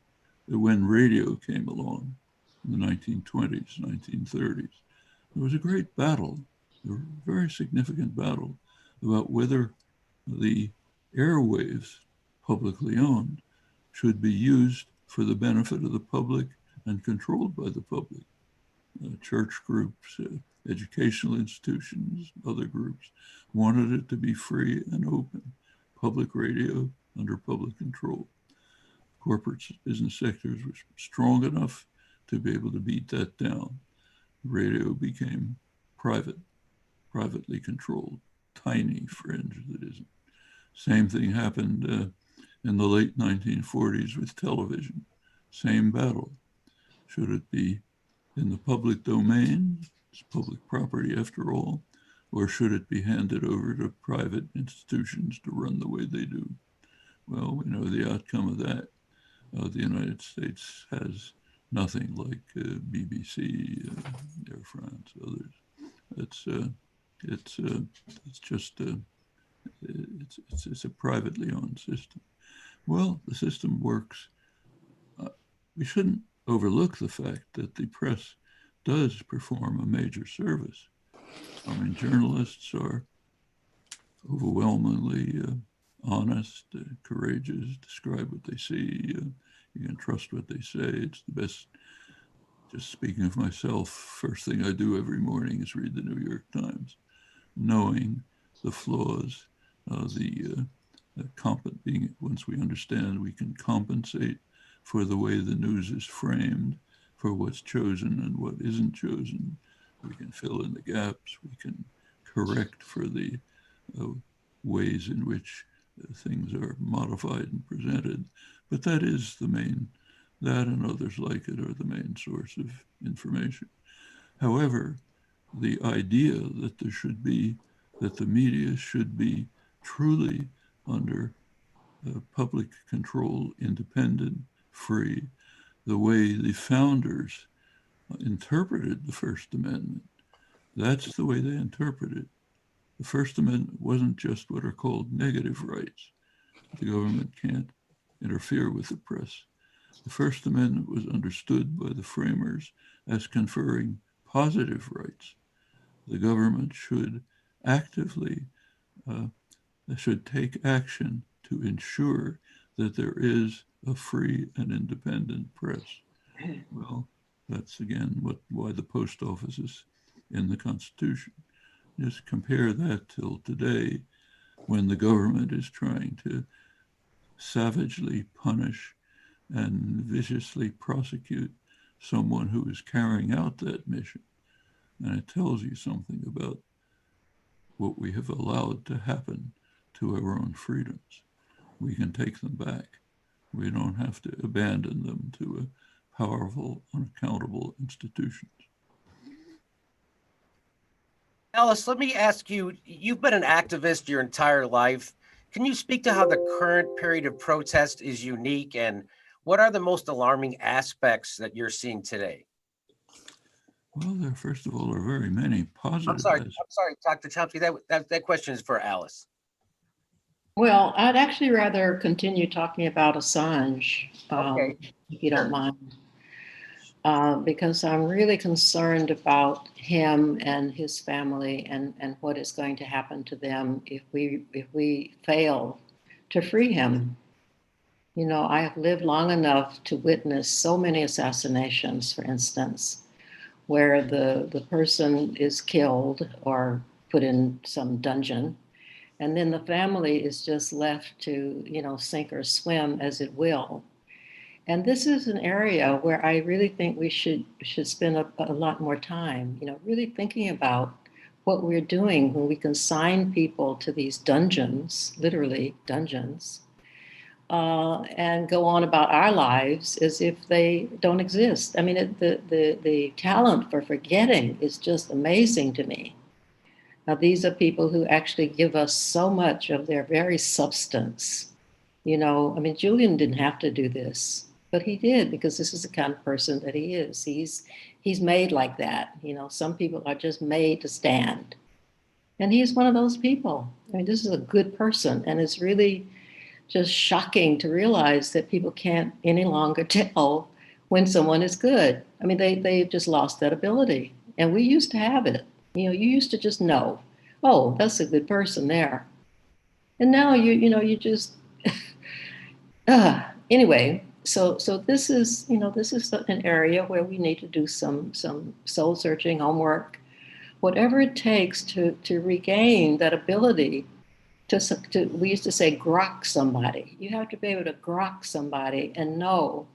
When radio came along in the 1920s, 1930s, there was a great battle, a very significant battle about whether the airwaves, publicly owned, should be used for the benefit of the public and controlled by the public. Church groups, educational institutions, other groups wanted it to be free and open. Public radio under public control. Corporate business sectors were strong enough to be able to beat that down. Radio became privately controlled, tiny fringe that isn't. Same thing happened in the late 1940s with television. Same battle. Should it be in the public domain? It's public property after all. Or should it be handed over to private institutions to run the way they do? Well, we know the outcome of that. The United States has nothing like BBC, Air France, others. It's a privately owned system. Well, the system works. We shouldn't overlook the fact that the press does perform a major service. I mean, journalists are overwhelmingly honest, courageous, describe what they see. You can trust what they say. It's the best. Just speaking of myself, first thing I do every morning is read the New York Times, knowing the flaws, once we understand, we can compensate for the way the news is framed, for what's chosen and what isn't chosen. We can fill in the gaps. We can correct for the ways in which things are modified and presented. But that is that and others like it are the main source of information. However, the idea that the media should be truly under public control, independent, free, the way the founders interpreted the First Amendment, that's the way they interpret it. The First Amendment wasn't just what are called negative rights. The government can't interfere with the press. The First Amendment was understood by the framers as conferring positive rights. The government should actively, should take action to ensure that there is a free and independent press. Well, that's again why the post office is in the Constitution. Just compare that till today, when the government is trying to savagely punish and viciously prosecute someone who is carrying out that mission. And it tells you something about what we have allowed to happen to our own freedoms. We can take them back. We don't have to abandon them to a powerful, unaccountable institutions. Alice, let me ask you, you've been an activist your entire life. Can you speak to how the current period of protest is unique, and what are the most alarming aspects that you're seeing today? Well, there, first of all, are very many positive. I'm sorry, Dr. Chomsky, that question is for Alice. Well, I'd actually rather continue talking about Assange, Okay. if you don't mind, because I'm really concerned about him and his family and what is going to happen to them if we fail to free him. You know, I have lived long enough to witness so many assassinations, for instance, where the person is killed or put in some dungeon, and then the family is just left to, you know, sink or swim as it will. And this is an area where I really think we should spend a lot more time, you know, really thinking about what we're doing when we consign people to these dungeons, literally dungeons, and go on about our lives as if they don't exist. I mean, the talent for forgetting is just amazing to me. Now, these are people who actually give us so much of their very substance. You know, I mean, Julian didn't have to do this, but he did, because this is the kind of person that he is. He's made like that. You know, some people are just made to stand. And he's one of those people. I mean, this is a good person, and it's really just shocking to realize that people can't any longer tell when someone is good. I mean, they've just lost that ability. And we used to have it. You know, you used to just know, oh, that's a good person there. And now you just, anyway, so this is an area where we need to do some soul searching homework, whatever it takes to regain that ability to we used to say grok somebody. You have to be able to grok somebody and know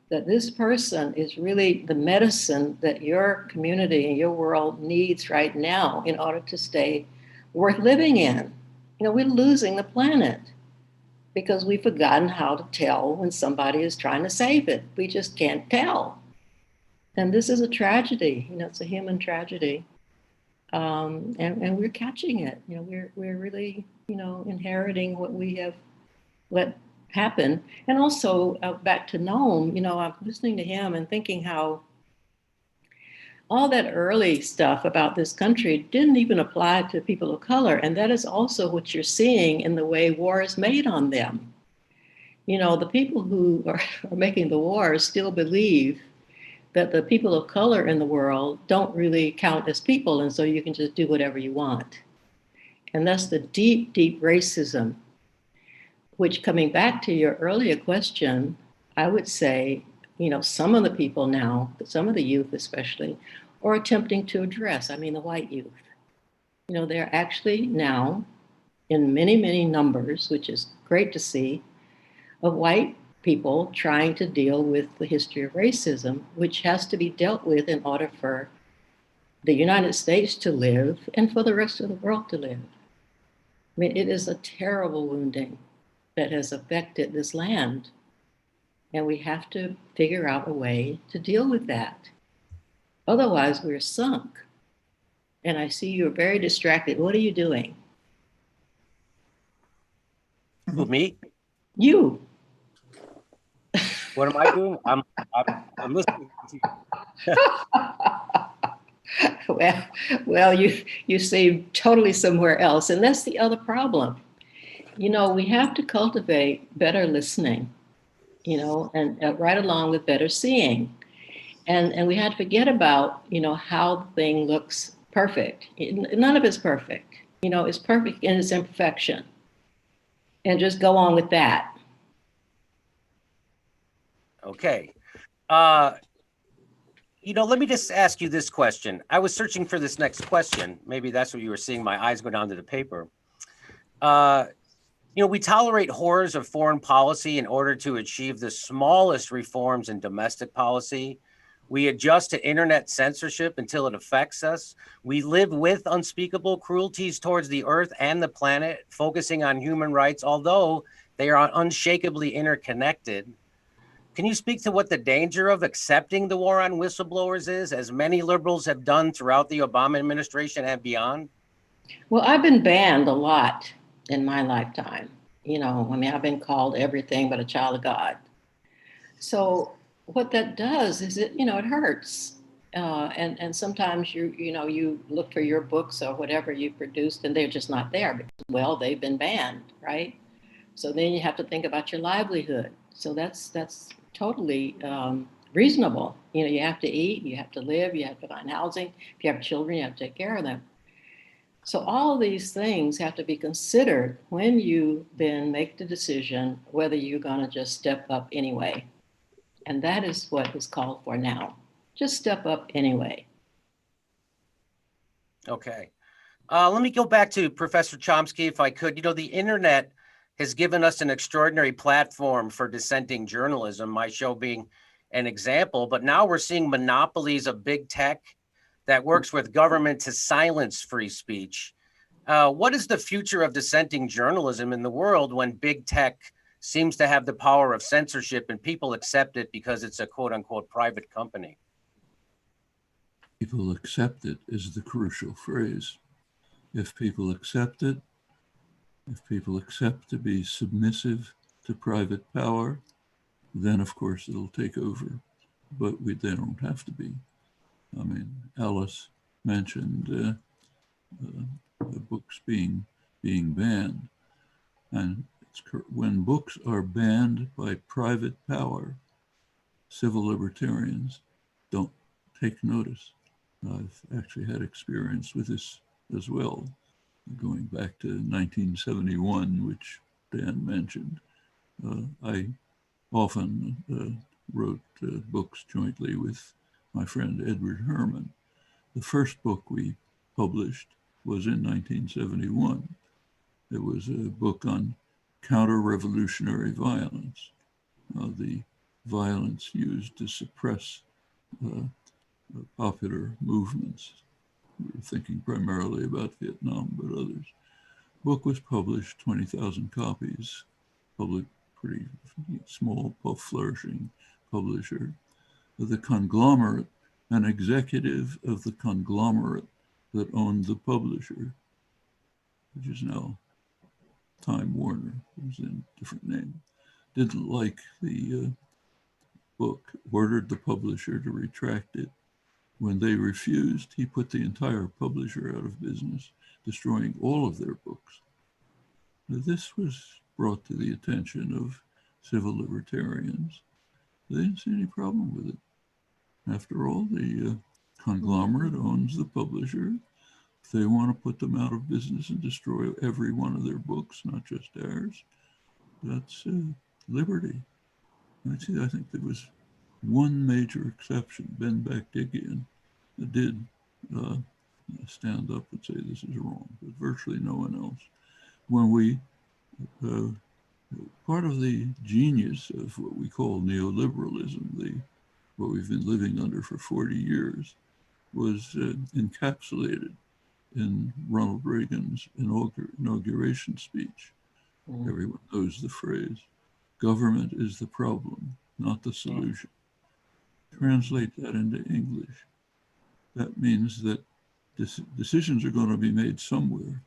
that this person is really the medicine that your community and your world needs right now in order to stay worth living in. You know, we're losing the planet because we've forgotten how to tell when somebody is trying to save it. We just can't tell. And this is a tragedy. You know, it's a human tragedy. And we're catching it. You know, we're really, you know, inheriting what we have let happen. And also back to Noam, you know, I'm listening to him and thinking how all that early stuff about this country didn't even apply to people of color. And that is also what you're seeing in the way war is made on them. You know, the people who are making the war still believe that the people of color in the world don't really count as people, and so you can just do whatever you want. And that's the deep, deep racism, which, coming back to your earlier question, I would say, some of the people now, some of the youth especially, are attempting to address, the white youth. They're actually now in many, many numbers, which is great to see, of white people trying to deal with the history of racism, which has to be dealt with in order for the United States to live and for the rest of the world to live. It is a terrible wounding that has affected this land, and we have to figure out a way to deal with that. Otherwise, we're sunk. And I see you're very distracted. What are you doing? Who, me? You. What am I doing? I'm listening to you. Well, you seem totally somewhere else, and that's the other problem. We have to cultivate better listening, and right along with better seeing, and we have to forget about how the thing looks perfect. None of it's perfect. It's perfect in its imperfection, and just go on with that. Okay. Let me just ask you this question. I was searching for this next question. Maybe that's what you were seeing. My eyes go down to the paper. We tolerate horrors of foreign policy in order to achieve the smallest reforms in domestic policy. We adjust to internet censorship until it affects us. We live with unspeakable cruelties towards the earth and the planet, focusing on human rights, although they are unshakably interconnected. Can you speak to what the danger of accepting the war on whistleblowers is, as many liberals have done throughout the Obama administration and beyond? Well, I've been banned a lot in my lifetime. I've been called everything but a child of God. So what that does is it hurts. And sometimes you look for your books or whatever you produced and they're just not there because, well, they've been banned, right? So then you have to think about your livelihood. So that's totally reasonable. You have to eat, you have to live, you have to find housing. If you have children, you have to take care of them. So all these things have to be considered when you then make the decision whether you're going to just step up anyway. And that is what is called for now. Just step up anyway. Okay. Let me go back to Professor Chomsky, if I could. The internet has given us an extraordinary platform for dissenting journalism, my show being an example. But now we're seeing monopolies of big tech that works with government to silence free speech. What is the future of dissenting journalism in the world when big tech seems to have the power of censorship and people accept it because it's a quote unquote private company? People accept it is the crucial phrase. If people accept it, if people accept to be submissive to private power, then of course it'll take over, but they don't have to be. Alice mentioned books being banned, and when books are banned by private power, civil libertarians don't take notice. I've actually had experience with this as well, going back to 1971, which Dan mentioned. I often wrote books jointly with my friend Edward Herman. The first book we published was in 1971. It was a book on counter-revolutionary violence, the violence used to suppress popular movements. We were thinking primarily about Vietnam, but others. Book was published, 20,000 copies, public, pretty small, flourishing publisher. The conglomerate, an executive of the conglomerate that owned the publisher, which is now Time Warner, it was in a different name, didn't like the book, ordered the publisher to retract it. When they refused, he put the entire publisher out of business, destroying all of their books. Now, this was brought to the attention of civil libertarians. They didn't see any problem with it. After all, the conglomerate owns the publisher. If they want to put them out of business and destroy every one of their books, not just ours, that's liberty. Actually, I think there was one major exception. Ben Bakdigian did stand up and say this is wrong, but virtually no one else. When we, part of the genius of what we call neoliberalism, what we've been living under for 40 years, was encapsulated in Ronald Reagan's inauguration speech. Everyone knows the phrase, government is the problem, not the solution. Translate that into English. That means that decisions are going to be made somewhere,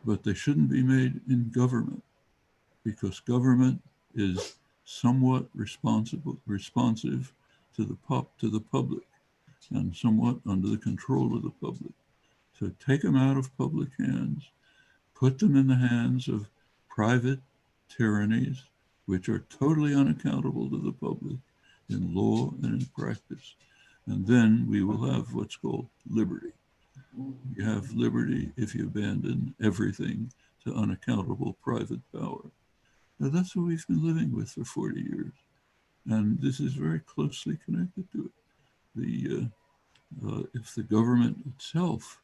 but they shouldn't be made in government, because government is somewhat responsive to the public and somewhat under the control of the public. So take them out of public hands, put them in the hands of private tyrannies, which are totally unaccountable to the public in law and in practice. And then we will have what's called liberty. You have liberty if you abandon everything to unaccountable private power. Now, that's what we've been living with for 40 years. And this is very closely connected to it. If the government itself,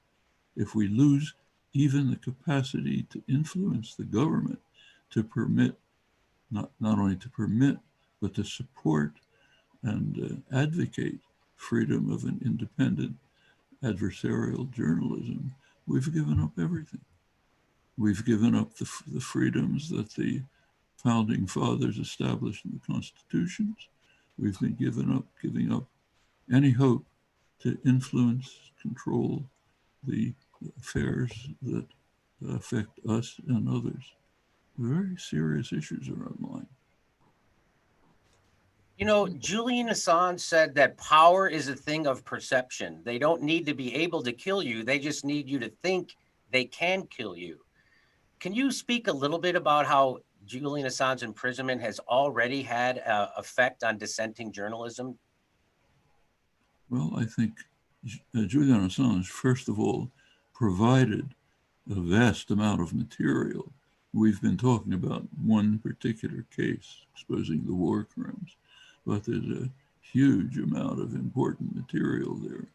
if we lose even the capacity to influence the government, to permit, not only to permit, but to support and advocate freedom of an independent adversarial journalism, we've given up everything. We've given up the freedoms that the founding fathers established in the constitutions. We've been giving up any hope to influence, control the affairs that affect us and others. Very serious issues are on line. You know, Julian Assange said that power is a thing of perception. They don't need to be able to kill you. They just need you to think they can kill you. Can you speak a little bit about how Julian Assange's imprisonment has already had an effect on dissenting journalism? Well, I think Julian Assange, first of all, provided a vast amount of material. We've been talking about one particular case exposing the war crimes, but there's a huge amount of important material there,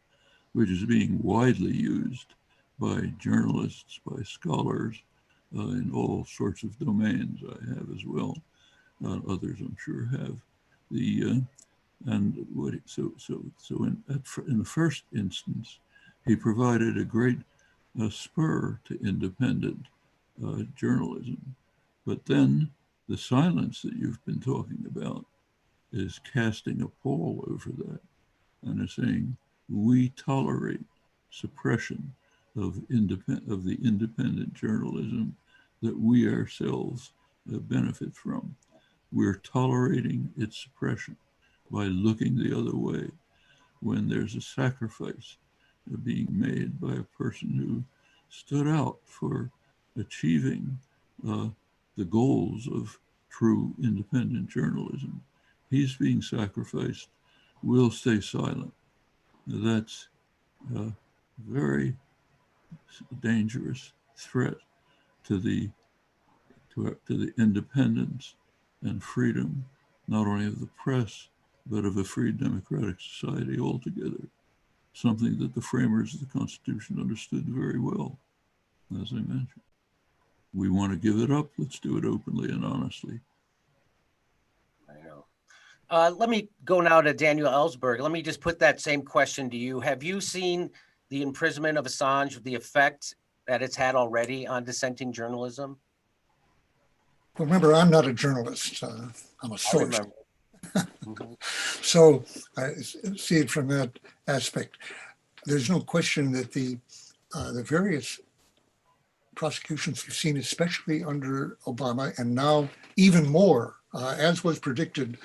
which is being widely used by journalists, by scholars, in all sorts of domains. I have as well. Others, I'm sure, have. In the first instance, he provided a great spur to independent journalism. But then the silence that you've been talking about is casting a pall over that and is saying, we tolerate suppression of the independent journalism that we ourselves benefit from. We're tolerating its suppression by looking the other way when there's a sacrifice being made by a person who stood out for achieving the goals of true independent journalism. He's being sacrificed. We'll stay silent. That's a very dangerous threat to the independence and freedom, not only of the press, but of a free democratic society altogether, something that the framers of the Constitution understood very well, as I mentioned. We want to give it up, let's do it openly and honestly. I know. Let me go now to Daniel Ellsberg. Let me just put that same question to you. Have you seen the imprisonment of Assange, the effect that it's had already on dissenting journalism? Remember, I'm not a journalist. I'm a source. So I see it from that aspect. There's no question that the various prosecutions we've seen, especially under Obama, and now even more, as was predicted,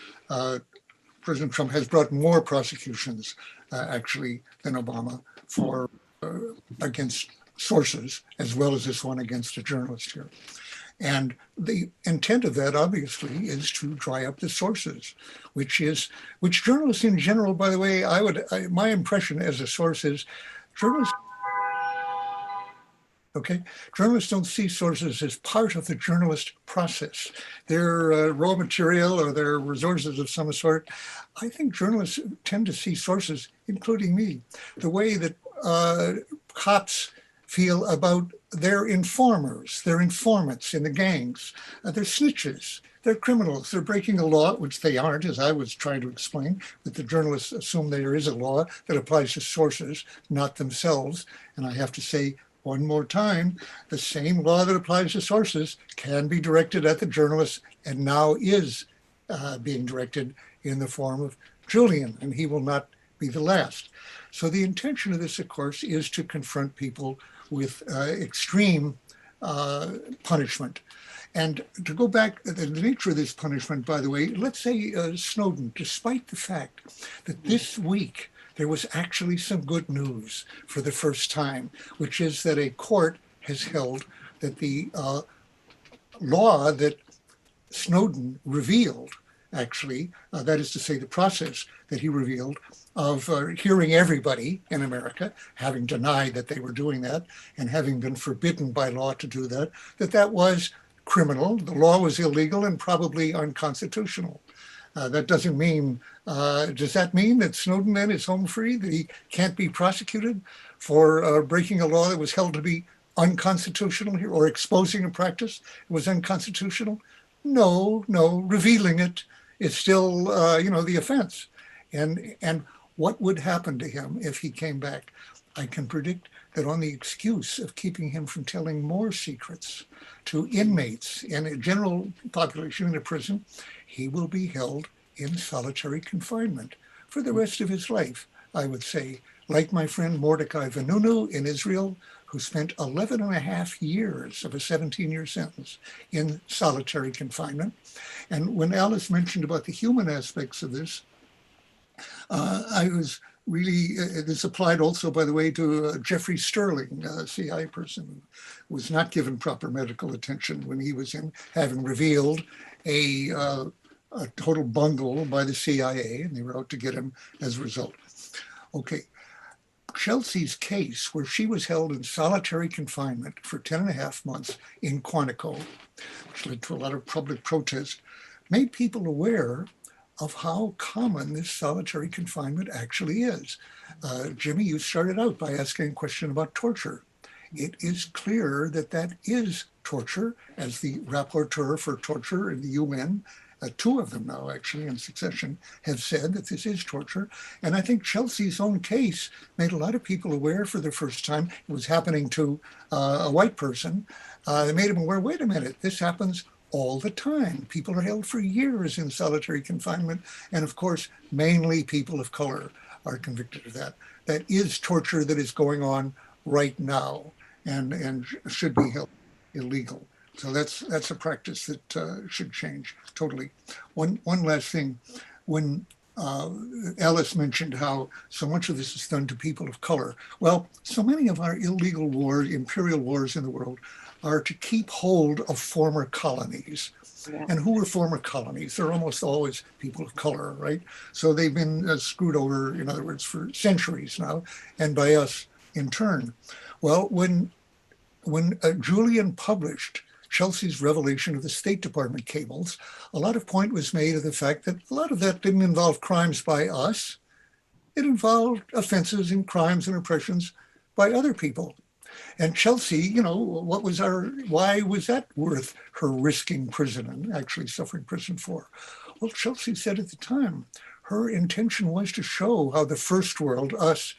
President Trump has brought more prosecutions actually than Obama for against sources, as well as this one against a journalist here. And the intent of that, obviously, is to dry up the sources, which journalists in general, by the way, my impression as a source is journalists don't see sources as part of the journalist process. They're raw material or they're resources of some sort. I think journalists tend to see sources, including me, the way that cops feel about their informers, their informants in the gangs. They're snitches, they're criminals, they're breaking a law, which they aren't, as I was trying to explain, that the journalists assume there is a law that applies to sources, not themselves. And I have to say, one more time, the same law that applies to sources can be directed at the journalists and now is being directed in the form of Julian, and he will not be the last. So the intention of this, of course, is to confront people with extreme punishment. And to go back, the nature of this punishment, by the way, let's say Snowden, despite the fact that this week there was actually some good news for the first time, which is that a court has held that the law that Snowden revealed, actually, that is to say the process that he revealed of hearing everybody in America, having denied that they were doing that and having been forbidden by law to do that, that was criminal, the law was illegal and probably unconstitutional. That doesn't mean, does that mean that Snowden then is home free, that he can't be prosecuted for breaking a law that was held to be unconstitutional here, or exposing a practice that was unconstitutional? No, revealing it is still, the offense. And what would happen to him if he came back? I can predict that on the excuse of keeping him from telling more secrets to inmates in a general population in a prison, he will be held in solitary confinement for the rest of his life, I would say, like my friend Mordecai Vanunu in Israel, who spent 11 and a half years of a 17-year sentence in solitary confinement. And when Alice mentioned about the human aspects of this, I was really, this applied also, by the way, to Jeffrey Sterling, a CIA person who was not given proper medical attention when he was in, having revealed a total bungle by the CIA, and they were out to get him as a result. Okay, Chelsea's case, where she was held in solitary confinement for 10 and a half months in Quantico, which led to a lot of public protest, made people aware of how common this solitary confinement actually is. Jimmy, you started out by asking a question about torture. It is clear that that is torture, as the rapporteur for torture in the UN, two of them now actually in succession, have said that this is torture. And I think Chelsea's own case made a lot of people aware for the first time. It was happening to a white person. They made them aware, wait a minute, this happens all the time. People are held for years in solitary confinement. And of course, mainly people of color are convicted of that. That is torture that is going on right now and should be held illegal. So that's a practice that should change totally. One last thing, when Alice mentioned how so much of this is done to people of color. Well, so many of our illegal wars, imperial wars in the world, are to keep hold of former colonies. Yeah. And who are former colonies? They're almost always people of color, right? So they've been screwed over, in other words, for centuries now, and by us in turn. Well, when Julian published Chelsea's revelation of the State Department cables, a lot of point was made of the fact that a lot of that didn't involve crimes by us. It involved offenses and crimes and oppressions by other people. And Chelsea, why was that worth her risking prison and actually suffering prison for? Well, Chelsea said at the time, her intention was to show how the first world, us,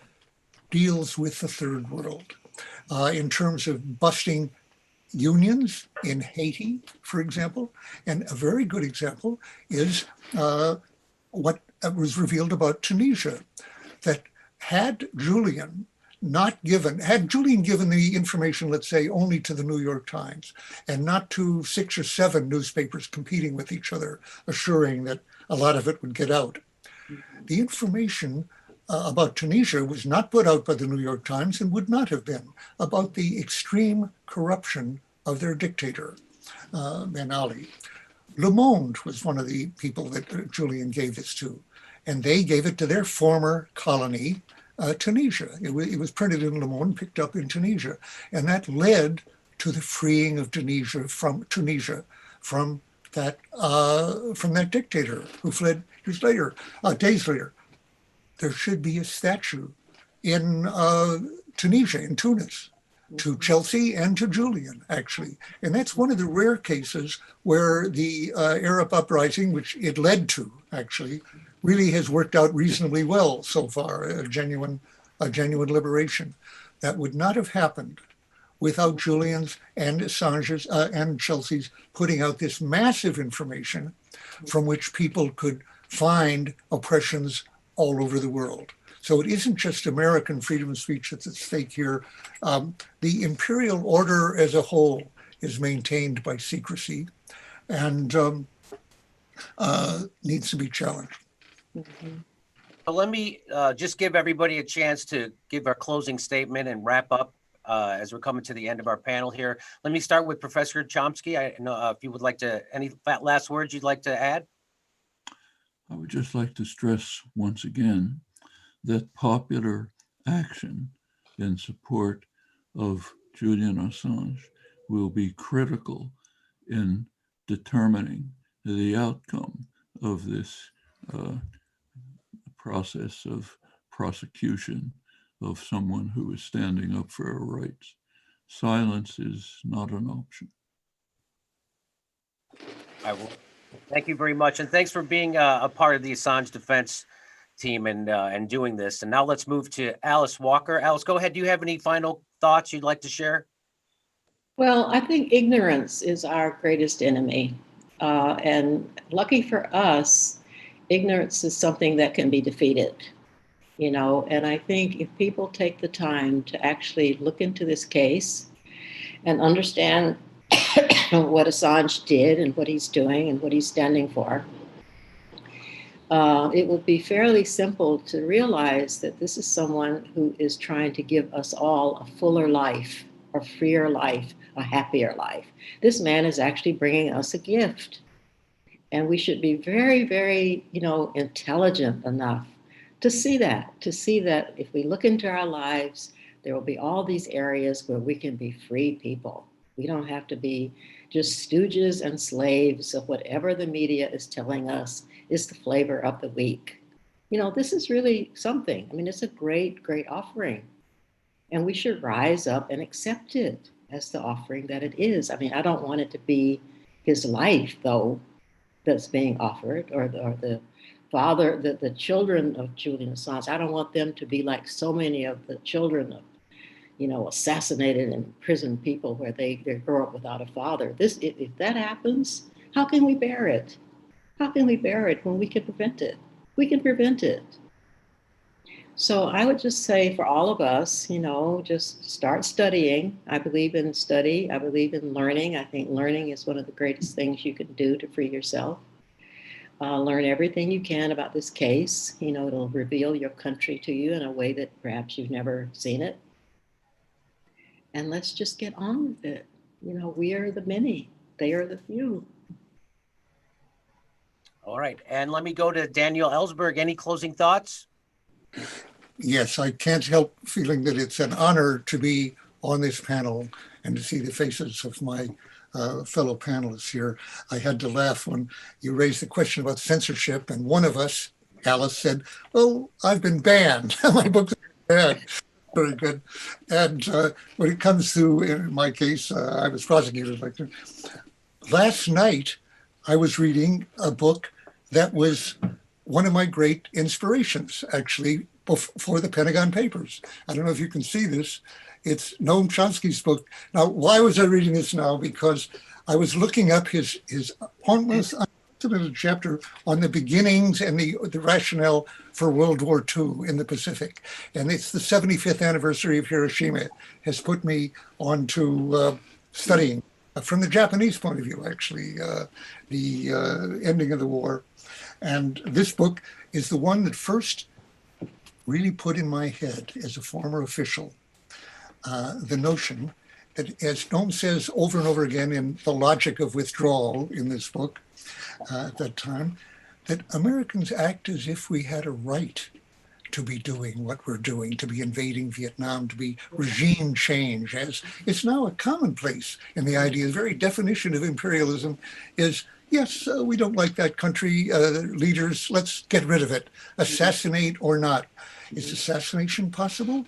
deals with the third world in terms of busting unions in Haiti, for example. And a very good example is what was revealed about Tunisia, that had Julian given the information, let's say, only to the New York Times and not to 6 or 7 newspapers competing with each other, assuring that a lot of it would get out, the information about Tunisia was not put out by the New York Times and would not have been about the extreme corruption of their dictator. Ben Ali. Le Monde was one of the people that Julian gave this to, and they gave it to their former colony, Tunisia. It was printed in Le Monde, picked up in Tunisia, and that led to the freeing of Tunisia from that dictator who fled years later, days later. There should be a statue in Tunisia, in Tunis, to Chelsea and to Julian, actually. And that's one of the rare cases where the Arab uprising, which it led to, actually, really has worked out reasonably well so far, a genuine liberation. That would not have happened without Julian's and Assange's and Chelsea's putting out this massive information from which people could find oppressions all over the world. So it isn't just American freedom of speech that's at stake here. The imperial order as a whole is maintained by secrecy and needs to be challenged. But let me just give everybody a chance to give our closing statement and wrap up as we're coming to the end of our panel here. Let me start with Professor Chomsky. I know if you would like to, any last words you'd like to add? I would just like to stress once again that popular action in support of Julian Assange will be critical in determining the outcome of this process of prosecution of someone who is standing up for our rights. Silence is not an option. I will. Thank you very much, and thanks for being a part of the Assange defense team and doing this. And now let's move to Alice Walker. Alice, go ahead. Do you have any final thoughts you'd like to share? Well, I think ignorance is our greatest enemy. And lucky for us, ignorance is something that can be defeated, you know, and I think if people take the time to actually look into this case and understand what Assange did and what he's doing and what he's standing for, it will be fairly simple to realize that this is someone who is trying to give us all a fuller life, a freer life, a happier life. This man is actually bringing us a gift. And we should be very, very, intelligent enough to see that if we look into our lives, there will be all these areas where we can be free people. We don't have to be just stooges and slaves of whatever the media is telling us is the flavor of the week. This is really something. I mean, it's a great, great offering. And we should rise up and accept it as the offering that it is. I mean, I don't want it to be his life, though, that's being offered, or the father, the children of Julian Assange. I don't want them to be like so many of the children of, assassinated and imprisoned people where they grow up without a father. If that happens, how can we bear it? How can we bear it when we can prevent it? We can prevent it. So I would just say for all of us, just start studying. I believe in study. I believe in learning. I think learning is one of the greatest things you can do to free yourself. Learn everything you can about this case. It'll reveal your country to you in a way that perhaps you've never seen it. And let's just get on with it. We are the many. They are the few. All right. And let me go to Daniel Ellsberg. Any closing thoughts? Yes, I can't help feeling that it's an honor to be on this panel and to see the faces of my fellow panelists here. I had to laugh when you raised the question about censorship, and one of us, Alice, said, "Well, I've been banned. My books are banned." Very good. And when it comes to, in my case, I was prosecuted. Last night, I was reading a book that was one of my great inspirations, actually, for the Pentagon Papers. I don't know if you can see this. It's Noam Chomsky's book. Now, why was I reading this now? Because I was looking up his pointless, unprecedented chapter on the beginnings and the rationale for World War II in the Pacific. And it's the 75th anniversary of Hiroshima. It has put me on to studying from the Japanese point of view, actually, the ending of the war. And this book is the one that first really put in my head as a former official the notion that, as Noam says over and over again in The Logic of Withdrawal in this book at that time, that Americans act as if we had a right to be doing what we're doing, to be invading Vietnam, to be regime change, as it's now a commonplace in the idea. The very definition of imperialism is, yes, we don't like that country, leaders, let's get rid of it, assassinate or not. Is assassination possible?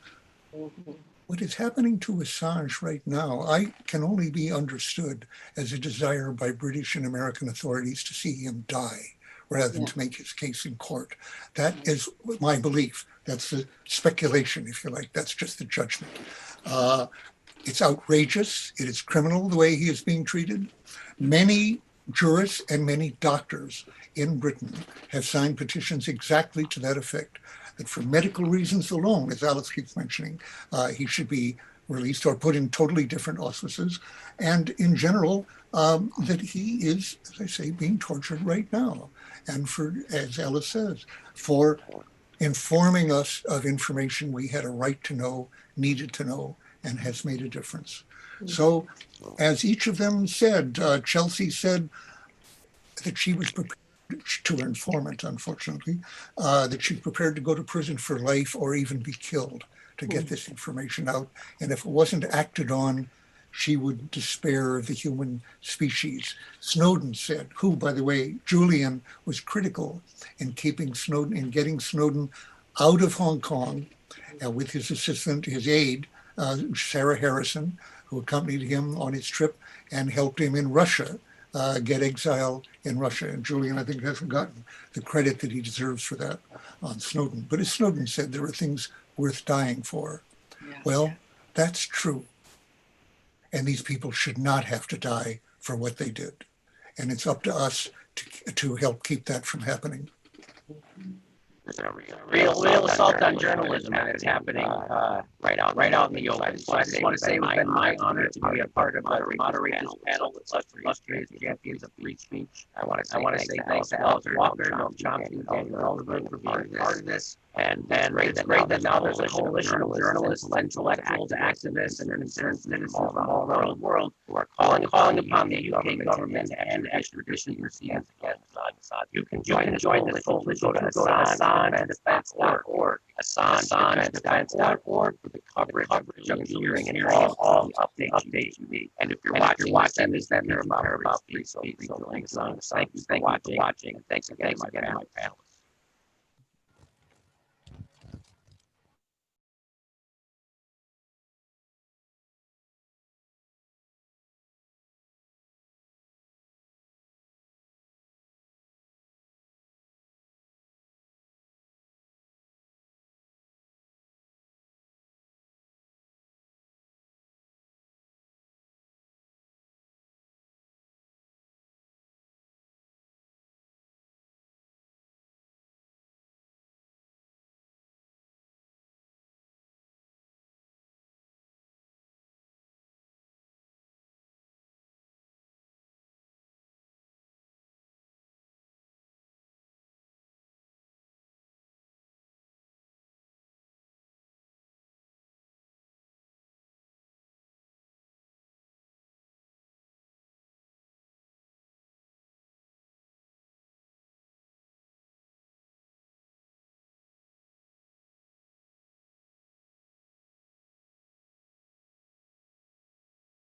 What is happening to Assange right now, I can only be understood as a desire by British and American authorities to see him die, rather than to make his case in court. That is my belief. That's the speculation, if you like. That's just the judgment. It's outrageous. It is criminal the way he is being treated. Many jurists and many doctors in Britain have signed petitions exactly to that effect, that for medical reasons alone, as Alice keeps mentioning, he should be released or put in totally different auspices. And in general, that he is, as I say, being tortured right now. And for, as Alice says, for informing us of information we had a right to know, needed to know, and has made a difference. So, as each of them said, Chelsea said that she was prepared, to her informant, unfortunately, that she's prepared to go to prison for life or even be killed to get this information out. And if it wasn't acted on, she would despair of the human species. Snowden said, who, by the way, Julian was critical in keeping Snowden, in getting Snowden out of Hong Kong, with his assistant, his aide, Sarah Harrison, who accompanied him on his trip and helped him in Russia get exile in Russia. And Julian, I think, hasn't gotten the credit that he deserves for that on Snowden. But as Snowden said, there are things worth dying for. Yeah. Well, that's true. And these people should not have to die for what they did. And it's up to us to help keep that from happening. There's a real assault on journalism that's happening right out in the open. So I just want to say it's been my honor to be a part of moderating this panel with such illustrious champions of free speech. I want to say thanks to Ellsberg, Noam Chomsky, and Ellsberg for being part of this. And great that now there's a coalition of journalists, intellectuals, activists, and concerned citizens from all around the world who are calling upon the UK government to end extradition proceedings against Assange. You can join this coalition. Go to Assange.org, Assange.org for the coverage of the hearing and all the updates you need. And if you're watching this, then they're about free speech. So thanks for watching, and thanks again to my panelists.